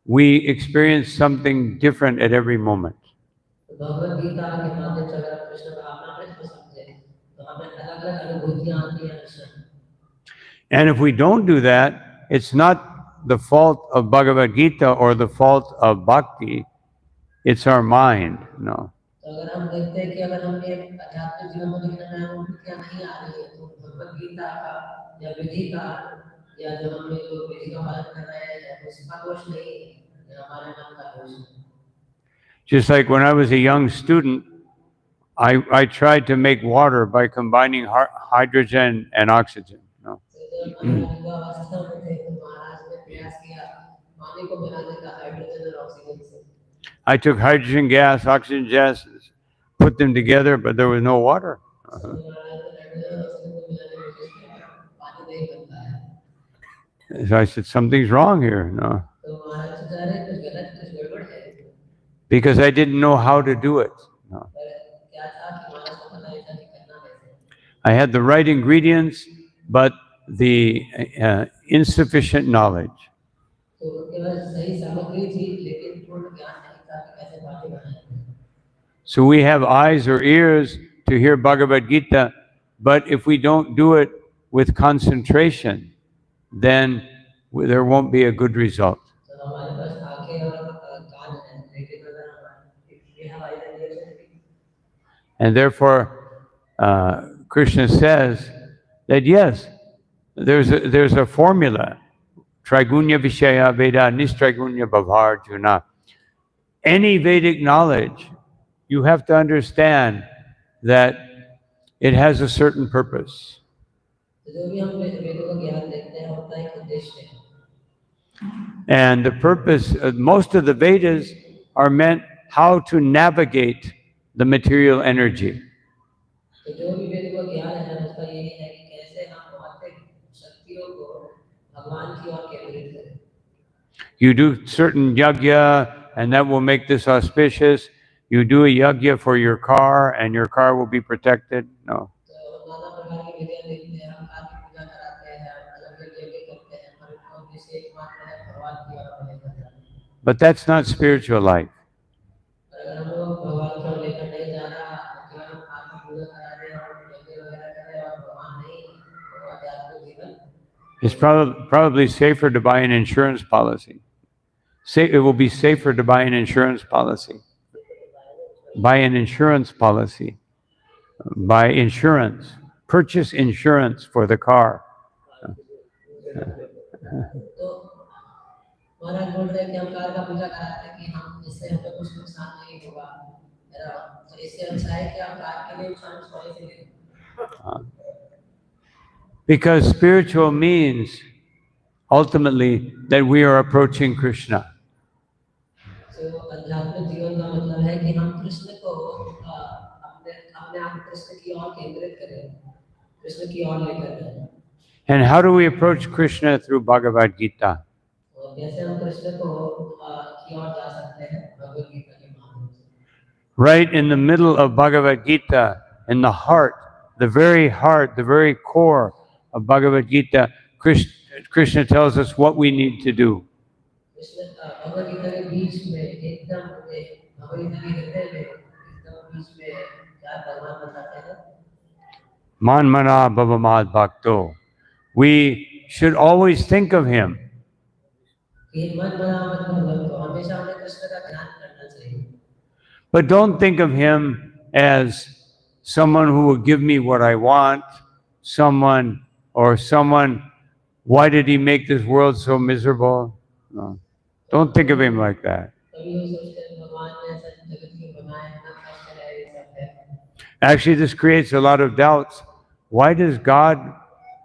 we experience something different at every moment. तो भगवद गीता के माध्यम से अगर कृष्ण का नाम को समझे तो हमें अलग-अलग अनुभूतियां आती हैं हर समय। And if we don't do that, it's not the fault of Bhagavad Gita or the fault of bhakti, it's our mind. No. तो अगर हम देखते हैं कि अगर हमने आध्यात्मिक जीवन में जीने में अनुभूतियां नहीं आ रही है तो भगवद गीता का या विधि का या जो हम जो विधि का पालन कर रहे हैं उसका दोष नहीं है, ये हमारे मन का दोष है। Just like when I was a young student, I tried to make water by combining hydrogen and oxygen. No. जब महाराज युवा अवस्था में थे तो महाराज ने प्रयास किया पानी को बनाने का हाइड्रोजन और ऑक्सीजन से। I took hydrogen gas, oxygen gas, put them together, but there was no water. महाराज ने हाइड्रोजन और ऑक्सीजन को मिलाने की कोशिश की, पानी नहीं बनता है। So I said, something's wrong here. No, तो महाराज सोचा रहे कुछ गलत कुछ गड़बड़ है, because I didn't know how to do it. No. पर क्या था कि महाराज को पता नहीं था कि करना कैसे। I had the right ingredients, but the insufficient knowledge. तो उनके पास सही सामग्री थी लेकिन पूर्ण ज्ञान नहीं था कि कैसे पानी बनाएं। So we have eyes or ears to hear Bhagavad Gita, but if we don't do it with concentration, then there won't be a good result. तो हमारे पास आंखें और कान हैं, लेकिन अगर हम have eyes and ears, And therefore, Krishna says that yes, there's a formula. Trigunya Vishaya Veda Nistrigunya Bhavarjuna. Any Vedic knowledge, you have to understand that it has a certain purpose. जो भी हम वेदों का ज्ञान देखते हैं होता है एक उद्देश्य है। And the purpose, most of the Vedas are meant how to navigate the material energy. तो जो भी वेदों का ज्ञान है उसका यही है कि कैसे हम भौतिक शक्तियों को भगवान की ओर केंद्रित करें। You do certain yajna, and that will make this auspicious. You do a yajna for your car, and your car will be protected. No. तो नाना प्रकार की विधियां देखते हैं, हम कार की पूजा कराते हैं, अलग अलग यज्ञ करते हैं, पर उनका उद्देश्य एकमात्र है भगवान की ओर लेकर जाना। But that's not spiritual life. अगर हम लोग भगवान को लेकर नहीं जा रहा, केवल हम कार की पूजा करा रहे हैं और यज्ञ वगैरह कर रहे हैं और भगवान नहीं, तो आध्यात्मिक जीवन It's probably safer to buy an insurance policy. It will be safer to buy an insurance policy. Buy an insurance policy. Buy insurance. Purchase insurance for the car. तो महाराज बोल रहे हैं कि हम कार का पूजा कराते हैं कि हम इससे हमें कुछ नुकसान नहीं होगा, तो इससे अच्छा है कि आप कार के लिए इंश्योरेंस पॉलिसी लें। Because spiritual means ultimately that we are approaching Krishna. तो आध्यात्मिक जीवन का मतलब है कि हम कृष्ण को अपने आप कृष्ण की ओर केंद्रित करें, कृष्ण की ओर लेकर जाएं। And how do we approach Krishna through Bhagavad Gita? और कैसे हम कृष्ण को की ओर जा सकते हैं भगवद गीता के माध्यम से। Right in the middle of Bhagavad Gita, in the heart, the very core of Bhagavad Gita, Krishna tells us what we need to do. Krishna Bhagavad Gita के बीच में एकदम भगवद गीता के हृदय में एकदम बीच में क्या भगवान बताते हैं? Manmana Bhavamad Bhakto. We should always think of him. कि मन बना मत भगवत को हमेशा हमें कृष्ण का ध्यान करना चाहिए। But don't think of him as someone who will give me what I want, someone, why did he make this world so miserable? No. Don't think of him like that. कभी लोग सोचते हैं भगवान ने ऐसा जगत क्यों बनाया, इतना कष्ट है, ये सब है। Actually, this creates a lot of doubts. Why does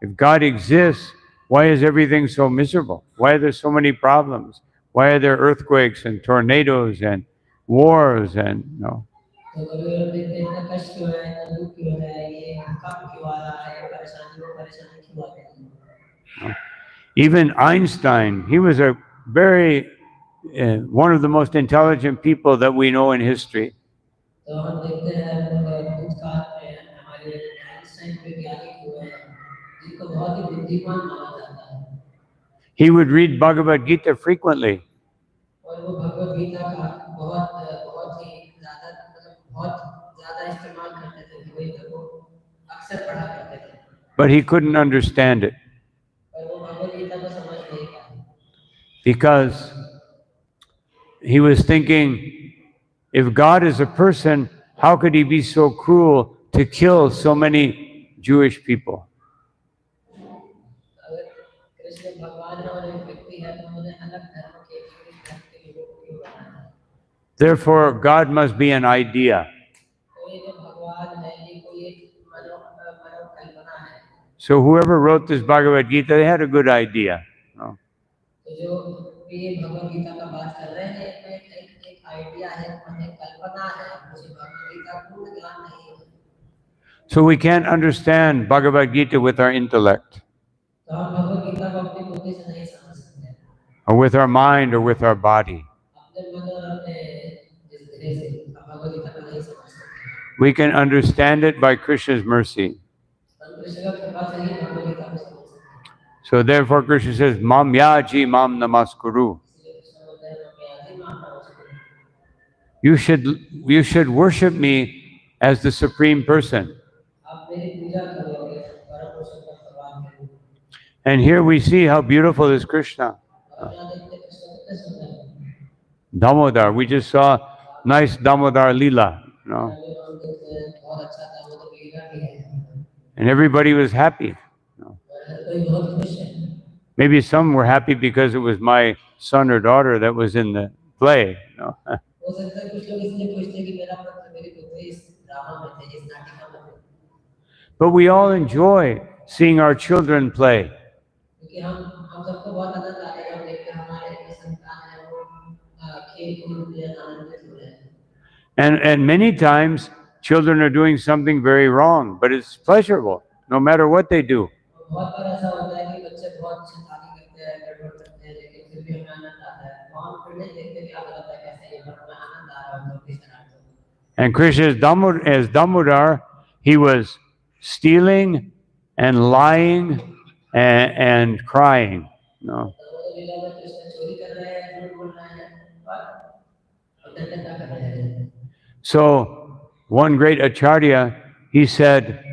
if God exists, why is everything so miserable? Why are there so many problems? Why are there earthquakes and tornadoes and wars and no? तो कभी लोग देखते हैं इतना कष्ट क्यों है, इतना दुख क्यों है, ये कब क्यों आ रहा है, परेशानी क्यों आती है। Even Einstein, he was a very one of the most intelligent people that we know in history. तो हम देखते हैं भूतकाल में हमारे आइंस्टाइन वैज्ञानिक हुए हैं जिनको बहुत ही बुद्धिमान माना जाता है। He would read Bhagavad Gita frequently. और वो भगवद गीता का बहुत ही ज्यादा इस्तेमाल करते थे, वही को अक्सर पढ़ा करते थे। But he couldn't understand it. पर वो भगवद गीता को समझ नहीं पाए। Because he was thinking, if God is a person, how could he be so cruel to kill so many Jewish people? अगर कृष्ण भगवान है और एक व्यक्ति है तो उन्हें अलग धर्म के लोगों को क्यों बनाया? Therefore, God must be an idea. तो ये जो भगवान है ये कोई एक मनोकल्पना है। So whoever wrote this Bhagavad Gita, they had a good idea. No? तो जो ये भगवत गीता का बात कर रहे हैं इसमें एक आइडिया है, एक कल्पना है, मुझे भगवत गीता पूर्ण ज्ञान नहीं है। So we can't understand Bhagavad Gita with our intellect, तो हम भगवत गीता को अपनी बुद्धि से नहीं समझ सकते, or with our mind, or with our body. अपने मन और अपने जिस धीरे से हम भगवत गीता को नहीं समझ सकते। We can understand it by Krishna's mercy. हम कृष्ण की कृपा से ही भगवत गीता को समझ सकते हैं। So therefore Krishna says, Mam yaji mam namaskuru. इसलिए कृष्ण बोलते हैं मैं आदि मानता हूँ उसको। You should worship me as the supreme person. आप मेरी पूजा करोगे परम पुरुष का भगवान के रूप में। And here we see how beautiful is Krishna. और यहाँ देखते हैं कृष्ण कितने सुंदर हैं। Damodar, we just saw nice Damodar Leela, you know, पहले हम देखते हैं बहुत अच्छा था, वो तो लीला भी है and everybody was happy. और हर कोई बहुत खुश है। Maybe some were happy because it was my son or daughter that was in the play. You know. हो सकता है कुछ लोग इसलिए खुश थे कि मेरा पुत्र मेरी पुत्री इस ड्रामा में थे, इस नाटिका में थे। But we all enjoy seeing our children play. क्योंकि हम सबको बहुत आनंद आता है जब देखते हैं हमारे जो संतान है वो खेल कूद में आनंदित हो रहे हैं। And many times children are doing something very wrong, but it's pleasurable, no matter what they do. बहुत बार ऐसा होता है कि बच्चे बहुत शैतानी करते हैं, गड़बड़ करते हैं, लेकिन फिर भी हमें आनंद आता है। तो हम फिर नहीं देखते क्या गलत है कैसे ये, पर हमें आनंद आ रहा है उनको किस तरह से। And Krishna as Damodar, he was stealing and lying and crying. No. तो लीला में कृष्ण चोरी कर रहे हैं, झूठ बोल रहे हैं और दंडता कर रहे हैं। So one great acharya, he said,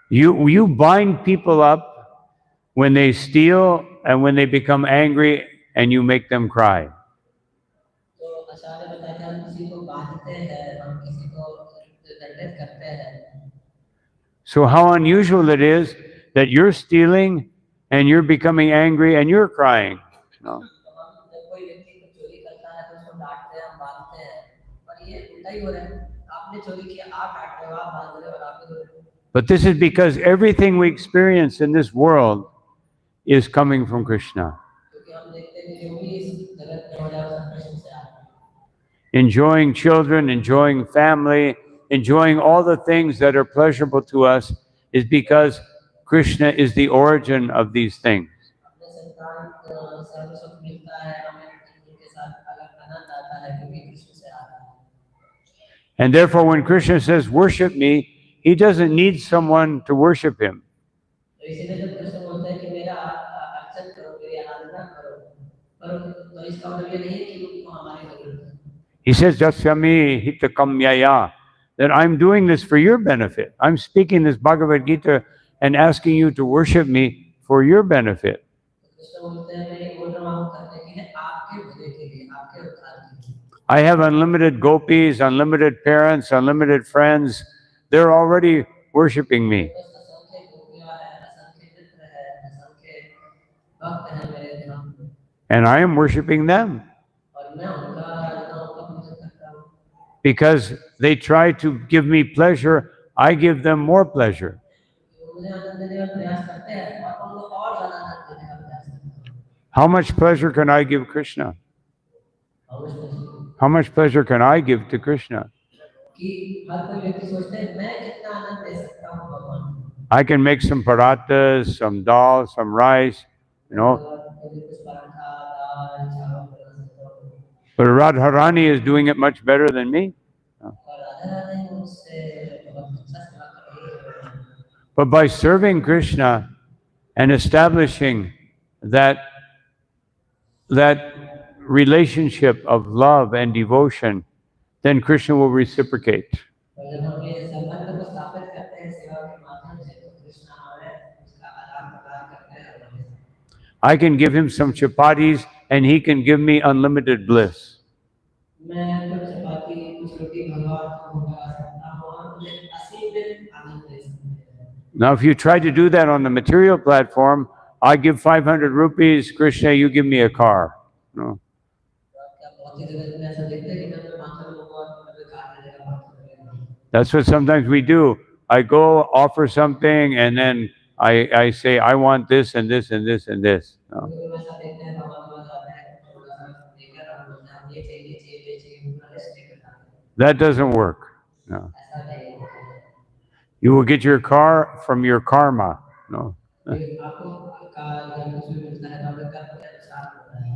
you bind people up when they steal and when they become angry and you make them cry. तो आचार्य बताते हैं हम किसी को बांधते हैं, हम किसी को दंडित करते हैं। So how unusual it is that you're stealing and you're becoming angry and you're crying. No. तो हम जब कोई व्यक्ति को चोरी करता है तो उसको डांटते हैं, हम बांधते हैं, पर ये उल्टा ही हो रहा है। आपने चोरी किया, आप डांट रहे हो, आप बांध रहे हो और आप भी दो रहे हो। But this is because everything we experience in this world is coming from Krishna. क्योंकि हम देखते हैं कि जो भी इस जगत में हो रहा है वो सब कृष्ण से आ रहा है। Enjoying children, enjoying family, enjoying all the things that are pleasurable to us is because Krishna is the origin of these things. अपने संतान को सर्व सुख मिलता है, हमें उनके साथ अलग आनंद आता है क्योंकि कृष्ण से आ रहा है। And therefore, when Krishna says, worship me, he doesn't need someone to worship him. तो इसीलिए जब कृष्ण बोलते हैं कि मेरा अर्चन करो, मेरी आराधना करो, पर तो इसका मतलब ये नहीं है कि उनको हमारी जरूरत है। He says, Jasyami hitakamyaya, that I'm doing this for your benefit. I'm speaking this Bhagavad Gita and asking you to worship me for your benefit. Krishna बोलते हैं मैं ये बोल रहा हूँ करने के लिए आपके भले के लिए, आपके उद्धार के लिए। I have unlimited gopis, unlimited parents, unlimited friends. They're already worshiping me. असंख्य गोपियाँ हैं, असंख्य मित्र हैं, असंख्य भक्त हैं मेरे ध्यान में, And I am worshiping them और मैं उनका आराधना उनका पूजन करता हूँ। because they try to give me pleasure. I give them more pleasure. वो मुझे आनंद देने का प्रयास करते हैं और उनको और ज़्यादा आनंद देने का प्रयास करते हैं। How much pleasure can I give Krishna? और उसमें How much pleasure can I give to Krishna? कि हर कोई व्यक्ति सोचते हैं मैं कितना आनंद दे सकता हूँ भगवान को। I can make some parathas, some dal, some rice, you know. मुझे कुछ पराठा, दाल, चावल बना सकता हूँ, But Radharani is doing it much better than me. और राधा रानी मुझसे बहुत अच्छा सेवा कर रही है। But by serving Krishna and establishing that relationship of love and devotion, then Krishna will reciprocate. और जब हम ये संबंध को स्थापित करते हैं सेवा के माध्यम से तो कृष्ण हमें उसका आदान प्रदान करते हैं। I can give him some chapatis and he can give me unlimited bliss. मैं कुछ चपाती कुछ रोटी भगवान को खिला सकता हूँ और मुझे असीमित आनंद दे सकते हैं। Now, if you try to do that on the material platform, I give 500 rupees, Krishna, you give me a car. No. क्या बहुत ही जगह में ऐसा देखते हैं कि जब मैं 500 लोगों को और कार देने का बात कर रहे हैं। That's what sometimes we do. I go offer something and then I say, I want this and this and this and this. No. कभी कभी ऐसा देखते हैं भगवान के पास आते हैं थोड़ा सा लेकर और बोलते हैं ये चाहिए ये चाहिए ये चाहिए पूरा लिस्ट लेकर आते हैं That doesn't work. No. ऐसा नहीं होता है You will get your car from your karma. No. फिर आपको का या कुछ भी मिलता है तो आपका कर्म के अनुसार होता है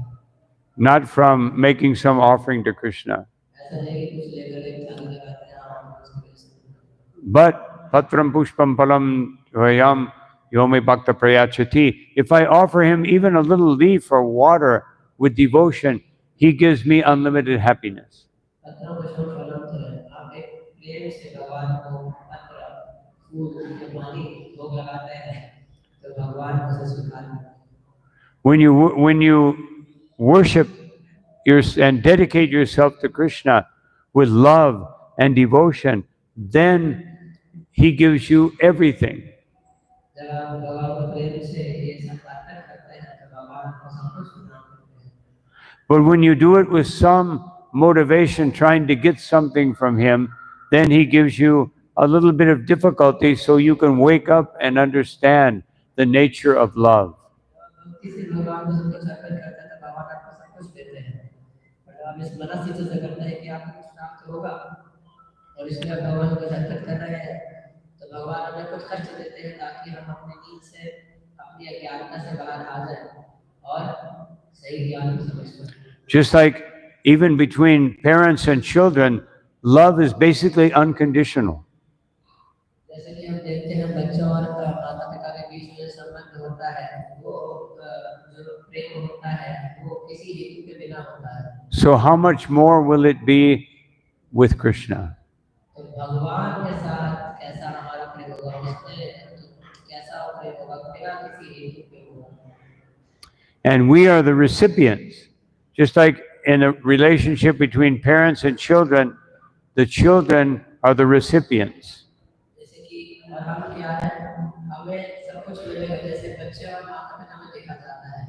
Not from making some offering to Krishna. ऐसा नहीं कि कुछ लेकर एक थाली लगाते हैं और उसको बेचते हैं But patram pushpam phalam vayam yomi bhakta prayachati. If I offer him even a little leaf or water with devotion, he gives me unlimited happiness. पत्रों को शुभ फलम तो है आप एक प्रेम से भगवान को पत्र फूल के पानी भोग लगाते हैं तो भगवान उसे स्वीकार करते हैं When you worship and dedicate yourself to Krishna with love and devotion, then he gives you everything. जब आप भगवान को प्रेम से ये सब प्रार्थना करते हैं तो भगवान को सब कुछ प्रदान करते हैं But when you do it with some motivation, trying to get something from him, then he gives you a little bit of difficulty so you can wake up and understand the nature of love. किसी भगवान को सब कुछ अर्पण करते हैं तो भगवान आपको सब कुछ देते हैं पर आप इस मनस से चीजें करते हैं कि आपको कुछ प्राप्त होगा और इसलिए आप भगवान को अर्पित कर रहे हैं तो भगवान हमें कुछ खर्च देते हैं ताकि हम अपनी नींद से अपनी अज्ञानता से बाहर आ जाएं और सही ज्ञान को समझ सकें Just like even between parents and children, love is basically unconditional. जैसे कि हम देखते हैं बच्चों और माता पिता के बीच में जो संबंध होता है वो जो प्रेम होता है वो किसी हेतु के बिना होता है So how much more will it be with Krishna? तो भगवान के साथ कैसा हमारा प्रेम होगा उसने कैसा प्रेम होगा बिना किसी हेतु के होगा And we are the recipients. Just like in a relationship between parents and children, the children are the recipients. जैसे कि और हम क्या है हमें सब कुछ मिलेगा जैसे बच्चे और माता पिता में देखा जाता है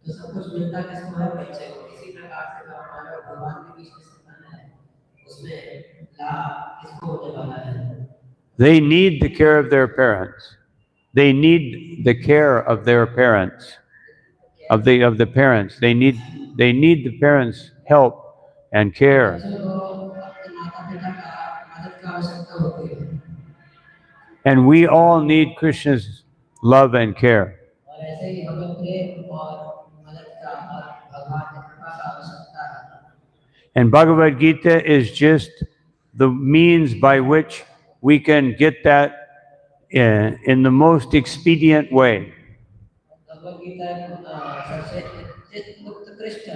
तो सब कुछ मिलता किसको है बच्चे को इसी प्रकार से जो हमारे और भगवान के बीच में संबंध है उसमें लाभ किसको होने वाला है They need the care of their parents. They need the care of their parents, of the parents. They need the parents' help and care. बच्चों को अपने माता पिता का मदद की आवश्यकता होती है And we all need Krishna's love and care. और ऐसे ही हमें प्रेम और मदद का और भगवान की कृपा का आवश्यकता है And Bhagavad Gita is just the means by which we can get that in the most expedient way. Bhagavad Gita सबसे उत्कृष्ट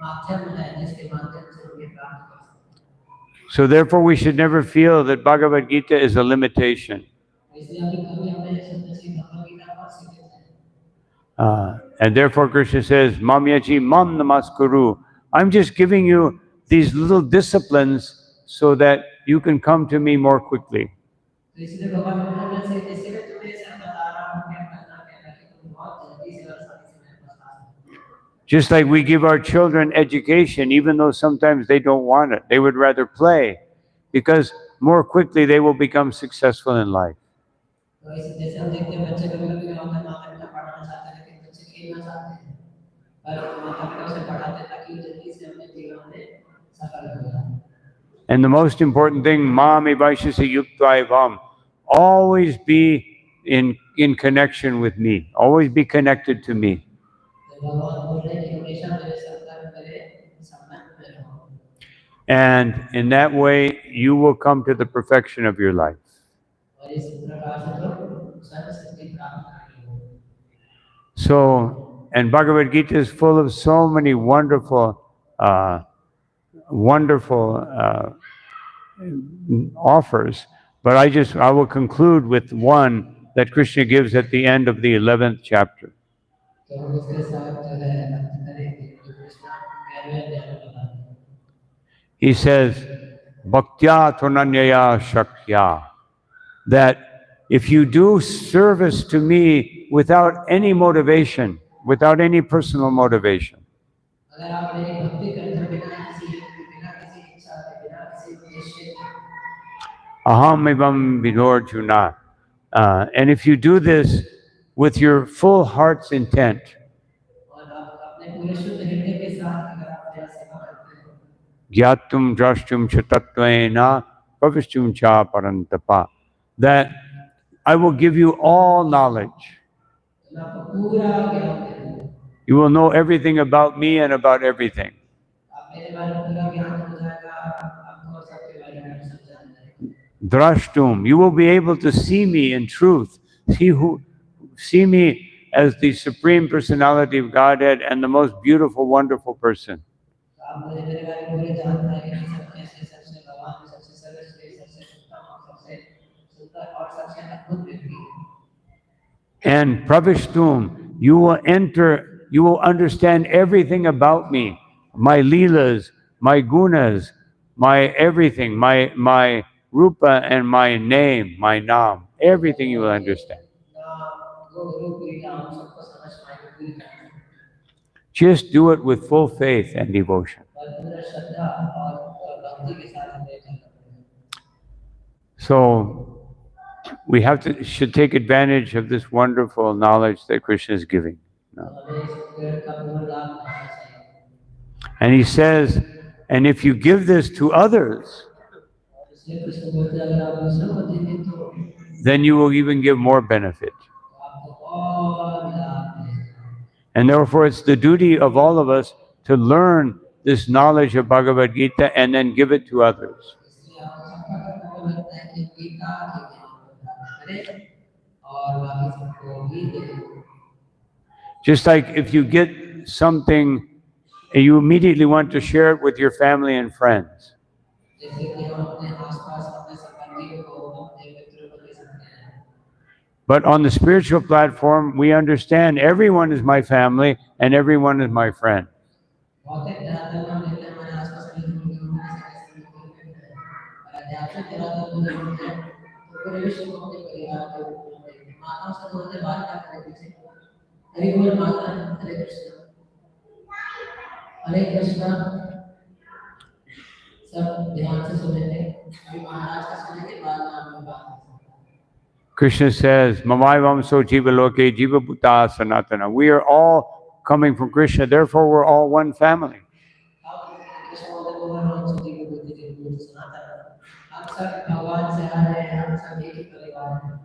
माध्यम है जिसके माध्यम से हम ये प्राप्त कर सकते हैं So therefore we should never feel that Bhagavad Gita is a limitation. इसलिए अभी कभी हमें सच्ची भगवद गीता पर सीखते हैं And therefore Krishna says, Mamyaji mam namaskuru. I'm just giving you these little disciplines so that you can come to me more quickly. तो इसलिए भगवान ने से इसलिए तुम्हें सब बता रहा हूँ क्या करना है ताकि तुम बहुत जल्दी से और आसानी से मेरे पास आ सको Just like we give our children education, even though sometimes they don't want it. They would rather play because more quickly they will become successful in life. तो इस जैसे हम देखते हैं बच्चे कभी कभी क्या होता है माता पिता पढ़ाना चाहते हैं लेकिन बच्चे खेलना चाहते हैं पर माता पिता उसे पढ़ाते हैं ताकि जल्दी से अपने जीवन में सफल हो जाए And the most important thing, Mami Vaishasi Yuktaivam, always be in connection with me. Always be connected to me. भगवान बोल रहे हैं कि हमेशा मेरे साथ मेरे संबंध में रहो And in that way, you will come to the perfection of your life. और इस प्रकार से तुम सर्वसिद्धि प्राप्त करोगे So, and Bhagavad Gita is full of so many wonderful offers. But I will conclude with one that Krishna gives at the end of the 11th chapter. तो हम उसके साथ जो है अंत करेंगे जो कृष्ण 11वें अध्याय में बताते हैं He says, Bhaktya Tunanyaya Shakya, that if you do service to me without any motivation, without any personal motivation, अगर आप मेरी भक्ति करते हो बिना किसी इच्छा के बिना किसी उद्देश्य के aham evam vidorjuna, And if you do this with your full heart's intent, और आप अपने पूरे शुद्ध हृदय के साथ अगर आप मेरा सेवा करते हैं Gyatum drashtum chatattvena pravishtum cha parantapa, that I will give you all knowledge. तो मैं आपको पूरा ज्ञान दे दूंगा You will know everything about me and about everything. आप मेरे बारे में पूरा ज्ञान हो जाएगा आपको और सबके बारे में सब जान जाएंगे Drashtum, you will be able to see me in truth. See me as the Supreme Personality of Godhead and the most beautiful, wonderful person. तो आप मुझे मेरे बारे में पूरे जान पाएंगे कि सब कैसे सबसे भगवान सबसे सर्वश्रेष्ठ सबसे उत्तम और सबसे सुंदर और सबसे अद्भुत व्यक्ति है And Pravishtum, you will enter, you will understand everything about me, my leelas, my gunas, my everything, my rupa and my name, my nam, everything you will understand. नाम गुण रूप लीला हम सबको समझ पाएंगे पूरी तरह से Just do it with full faith and devotion. और पूरा श्रद्धा और भक्ति के साथ हमें करना पड़ेगा So we should take advantage of this wonderful knowledge that Krishna is giving. तो हमें इस पेड़ का पूर्ण लाभ उठाना चाहिए And he says, and if you give this to others, और इसलिए कृष्ण बोलते हैं अगर आप दूसरों को देंगे तो then you will even give more benefit. आपको और लाभ मिलेगा And therefore, it's the duty of all of us to learn this knowledge of Bhagavad Gita and then give it to others. इसलिए हम सबका कर्तव्य बनता है कि गीता के ज्ञान को प्राप्त करें और बाकी सबको भी दें Just like if you get something, you immediately want to share it with your family and friends. जैसे कि हम अपने आसपास अपने संबंधियों को अपने मित्रों को दे सकते हैं But on the spiritual platform, we understand everyone is my family and everyone is my friend. भौतिक धरातल में हम देखते हैं हमारे आसपास के लोग भी उनमें से कैसे मिलते हैं और आध्यात्मिक धरातल में देखते हैं तो पूरे विश्व को अपने परिवार के रूप में देखते हैं माताओं से थोड़ी देर बात करते हैं पीछे हरि बोल माता हरे कृष्णा सब ध्यान से सुनेंगे अभी महाराज का सुनने के बाद में हम बात Krishna says, Mamaivam so jiva loke jiva bhuta sanatana. We are all coming from Krishna, therefore we're all one family. अब कृष्ण बोलते हैं भगवान सुधी की बुद्धि के लिए सुनाता है हम सब भगवान से आ रहे हैं हम सब एक ही परिवार हैं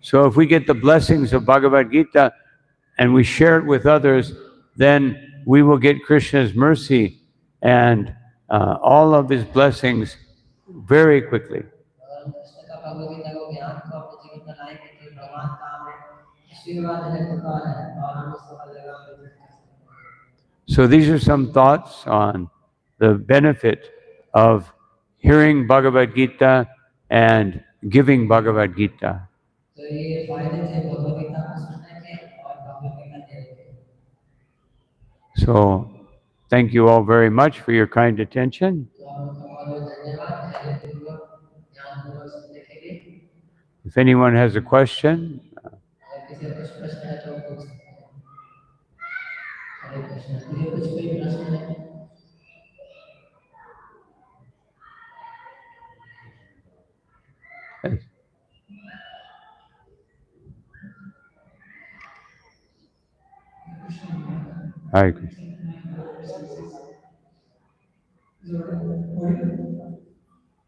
So if we get the blessings of Bhagavad Gita and we share it with others, then we will get Krishna's mercy and all of his blessings very quickly. और कृष्ण का भगवद गीता को ज्ञान को अपने जीवन में लाएंगे कि भगवान का हमें आशीर्वाद है कृपा है और हम उसको हर जगह पे कर सकते हैं So these are some thoughts on the benefit of hearing Bhagavad Gita and giving Bhagavad Gita. तो ये फायदे थे भगवद गीता को सुनने के और भगवद गीता देने के So thank you all very much for your kind attention. तो आपका बहुत बहुत धन्यवाद धैर्यपूर्वक ध्यानपूर्वक सुनने के लिए If anyone has a question, अगर किसी का कुछ प्रश्न है तो पूछ सकते हैं हरे कृष्ण मुझे कुछ कोई प्रश्न है yes. Hare Krishna.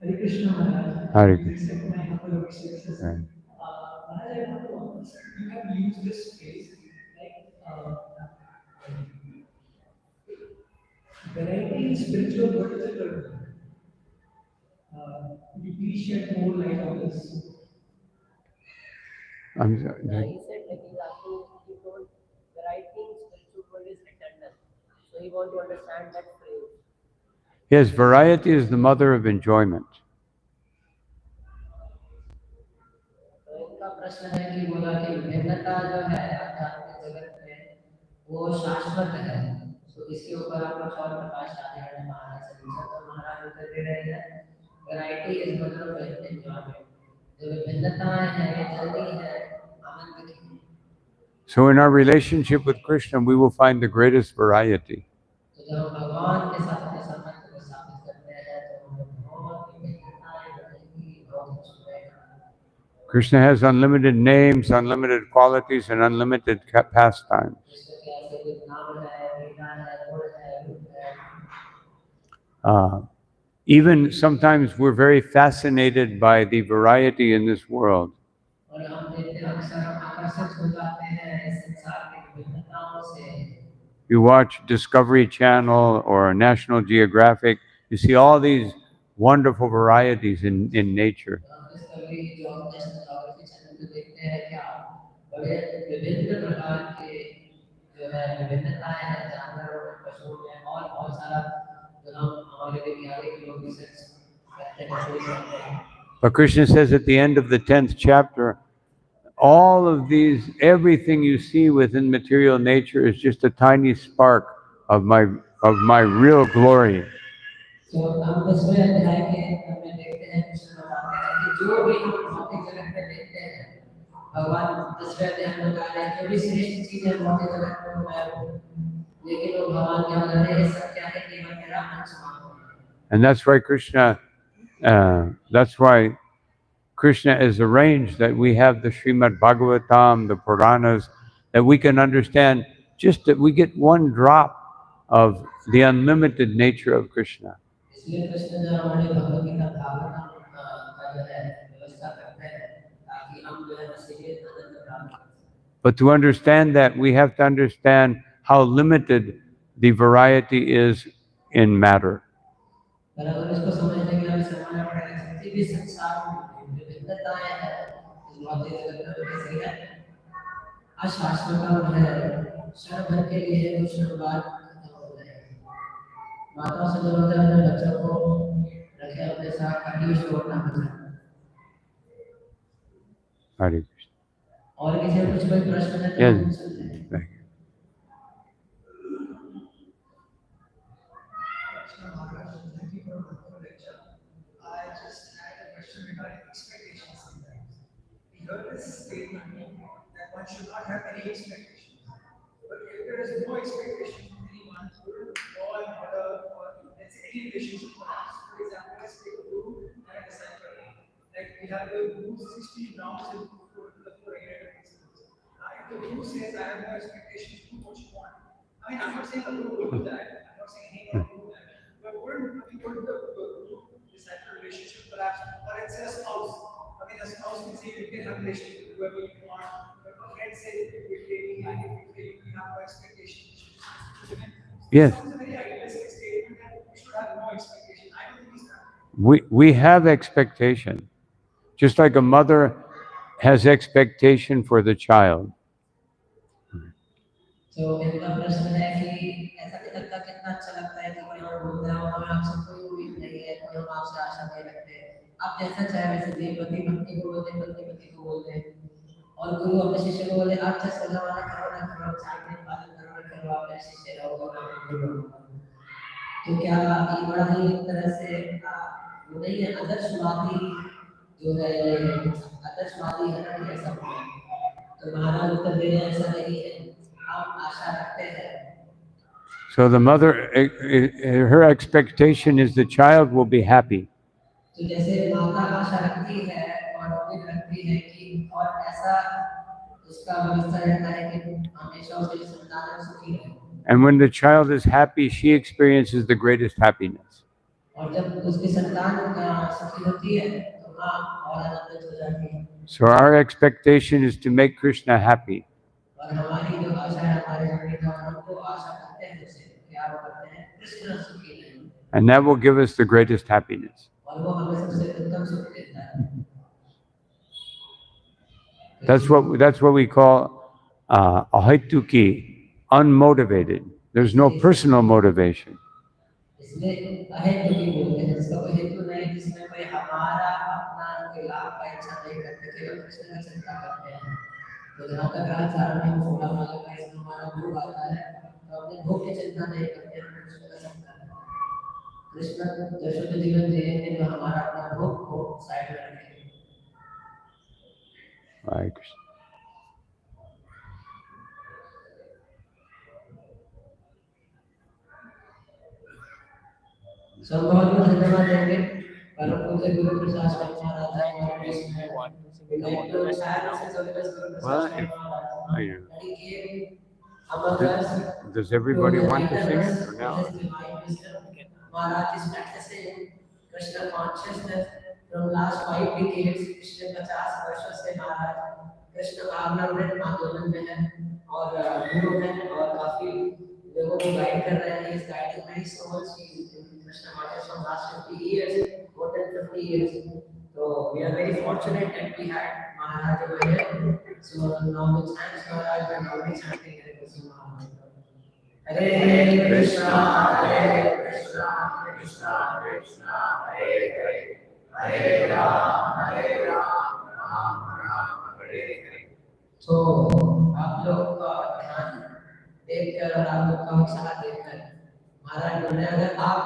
Hare Krishna Maharaj. Hare Krishna. Right. Maharaj, I want to understand. You have used this phrase like variety in spiritual world. Could you please shed more light on this? I'm sorry. he said like he told variety in spiritual world is eternal so he want to understand that phrase Yes, variety is the mother of enjoyment. तो इनका प्रश्न है कि बोला कि भिन्नता जो है आध्यात्मिक जगत में वो शाश्वत है तो इसके ऊपर आप कुछ और प्रकाश डालें हैं महाराज से पूछा तो महाराज उत्तर दे रहे हैं वैरायटी इज मतलब एंजॉयमेंट जो भिन्नताएं हैं ये जल्दी है आनंद की So in our relationship with Krishna, we will find the greatest variety. तो जब हम भगवान के साथ अपने संबंध को स्थापित करते हैं तो हमें बहुत भिन्नताएं मिलेंगी बहुत कुछ मिलेगा Krishna has unlimited names, unlimited qualities, and unlimited pastimes. Krishna के ऐसे कुछ नाम है, लीला है, गुण है, रूप है। Even sometimes we're very fascinated by the variety in this world. और हम देखते हैं अक्सर हम आकर्षित हो जाते हैं इस संसार की विभिन्नताओं से। You watch Discovery Channel or National Geographic, you see all these wonderful varieties in nature. तो हम डिस्कवरी जो नेशनल ज्योग्राफी चैनल पे देखते हैं क्या बड़े विभिन्न प्रकार के जो है विभिन्नताएं हैं जानवरों में, पशुओं में और बहुत सारा जो हम हमारे वैज्ञानिक लोग रिसर्च करते हैं खोज करते हैं। But Krishna says at the end of the 10th chapter, all of these, everything you see within material nature is just a tiny spark of my real glory. तो हम 10वें अध्याय के में देखते हैं कृष्ण बताते हैं कि जो भी हम भौतिक जगत में देखते हैं भगवान 10वें अध्याय में बता रहे हैं जो भी श्रेष्ठ चीज है भौतिक जगत में मैं हूँ लेकिन वो भगवान क्या बता रहे हैं सब क्या है कि मैं मेरा अंश मानो। And that's why Krishna has arranged that we have the Srimad Bhagavatam, the Puranas, that we can understand just that we get one drop of the unlimited nature of Krishna. इसलिए कृष्ण जो हमारे भगवत गीता भागवतम का जो है व्यवस्था करते हैं ताकि हम जो है नसीब आनंद प्राप्त कर सकें। But to understand that, we have to understand how limited the variety is in matter. पर अगर इसको समझने के लिए हमें समझना पड़ेगा जितनी भी संसार में विभिन्नताएं हैं इस भौतिक जगत में कैसी है अशाश्वत है क्षण भर के लिए कुछ क्षण बाद खत्म हो जाएगी। माताओं से जरूरत है अपने बच्चों को रखे अपने साथ कभी शोर ना बजाए। Hare Krishna. और किसी को कुछ कोई प्रश्न है तो Yes. हम पूछ सकते हैं। Thank you. Maharaj, thank you for a wonderful lecture. I just had a question regarding expectations sometimes. We heard this statement that one should not have any expectations. But if there is no expectation from anyone, wouldn't law and order or let's say any relationship collapse? For example, let's take a guru and a disciple. Like we have the Guru's 16 rounds in the 4 regulated principles. Now, if the Guru says, I have no expectations, do what you want. I mean, I'm not saying the Guru will do that. I'm not saying he will do that. But wouldn't the Guru-disciple relationship collapse? Or let's say a spouse. I mean, a spouse can say you can have a relationship with whoever you want. But a friend says we're dating, we have no expectations. Yes. It sounds a very idealistic statement that we should have no expectation. I don't think it's that. We have expectation. Just like a mother has expectation for the child. तो इनका प्रश्न है कि ऐसा नहीं लगता कितना अच्छा लगता है कि कोई हम बोलता है और हमें आपसे कोई उम्मीद नहीं है कोई हम आपसे आशा नहीं रखते आप जैसा चाहे वैसे दिए पति पत्नी को बोलते पत्नी पति को बोलते और गुरु अपने शिष्य को बोले आप जैसा जमाना करो ना करो सामने पालन करो ना करो आप ऐसे शिष्य रहो तो क्या ये बड़ा ही एक तरह से वो नहीं है आदर्शवादी जो है आदर्शवादी है ना ऐसा तो महाराज उत्तर दे रहे हैं ऐसा नहीं है हम आशा रखते हैं। So the mother, her expectation is the child will be happy. तो जैसे माता आशा रखती है और उम्मीद रखती है कि और ऐसा उसका व्यवस्था रहता है कि हमेशा उसके संतान सुखी रहे। And when the child is happy, she experiences the greatest happiness. और जब उसकी संतान सुखी होती है तो माँ और आनंदित हो जाती है। So our expectation is to make Krishna happy. और हमारी जो आशा है हमारे जीवन में हम तो आशा करते हैं उससे प्यार करते हैं कृष्ण सुखी रहे। And that will give us the greatest happiness. और वो हमें सबसे उत्तम सुख देता है। That's what we call ahaituki, unmotivated. There's no personal motivation. इसलिए अहेतुकी बोलते हैं इसका कोई हेतु नहीं जिसमें कोई हमारा अपना कोई लाभ का इच्छा नहीं करते केवल कृष्ण की चिंता करते हैं। तो जहाँ तक आचारण में सोलह माला का इसमें हमारा भोग आता है तो अपने भोग की चिंता नहीं करते हैं कृष्ण का चिंता करते हैं। कृष्ण जो शुद्ध जीवन जिएंगे जो हमारा अपना भोग को साइड में रखेंगे। Hare Krishna. सब बहुत बहुत धन्यवाद देंगे। परम पूज्य Guru Prasad Swami Maharaj If you want to sing the like to modern share now, his holiness Guru Well, Prasad Swami if, Maharaj that he came among does, us does everybody to want to enlighten sing us it or with no? his divine wisdom. Maharaj is practicing Krishna consciousness from last 5 decades. पिछले 50 वर्षों से महाराज कृष्ण भावनामृत आंदोलन में है और गुरु हैं और काफी लोगों को गाइड कर रहे हैं. He is guiding many souls. He is in Krishna consciousness from last 50 years, more than 50 years. So we are very fortunate that we had Maharaj over here. So now with thanks Maharaj, we are already chanting Hare Krishna Maharaj. Hare Krishna, Hare Krishna, Krishna Krishna, Hare Hare, Hare Ram, Ram Ram, Hare Hare. So आप लोग का ध्यान देखकर और आप लोग का उत्साह देखकर महाराज बोले अगर आप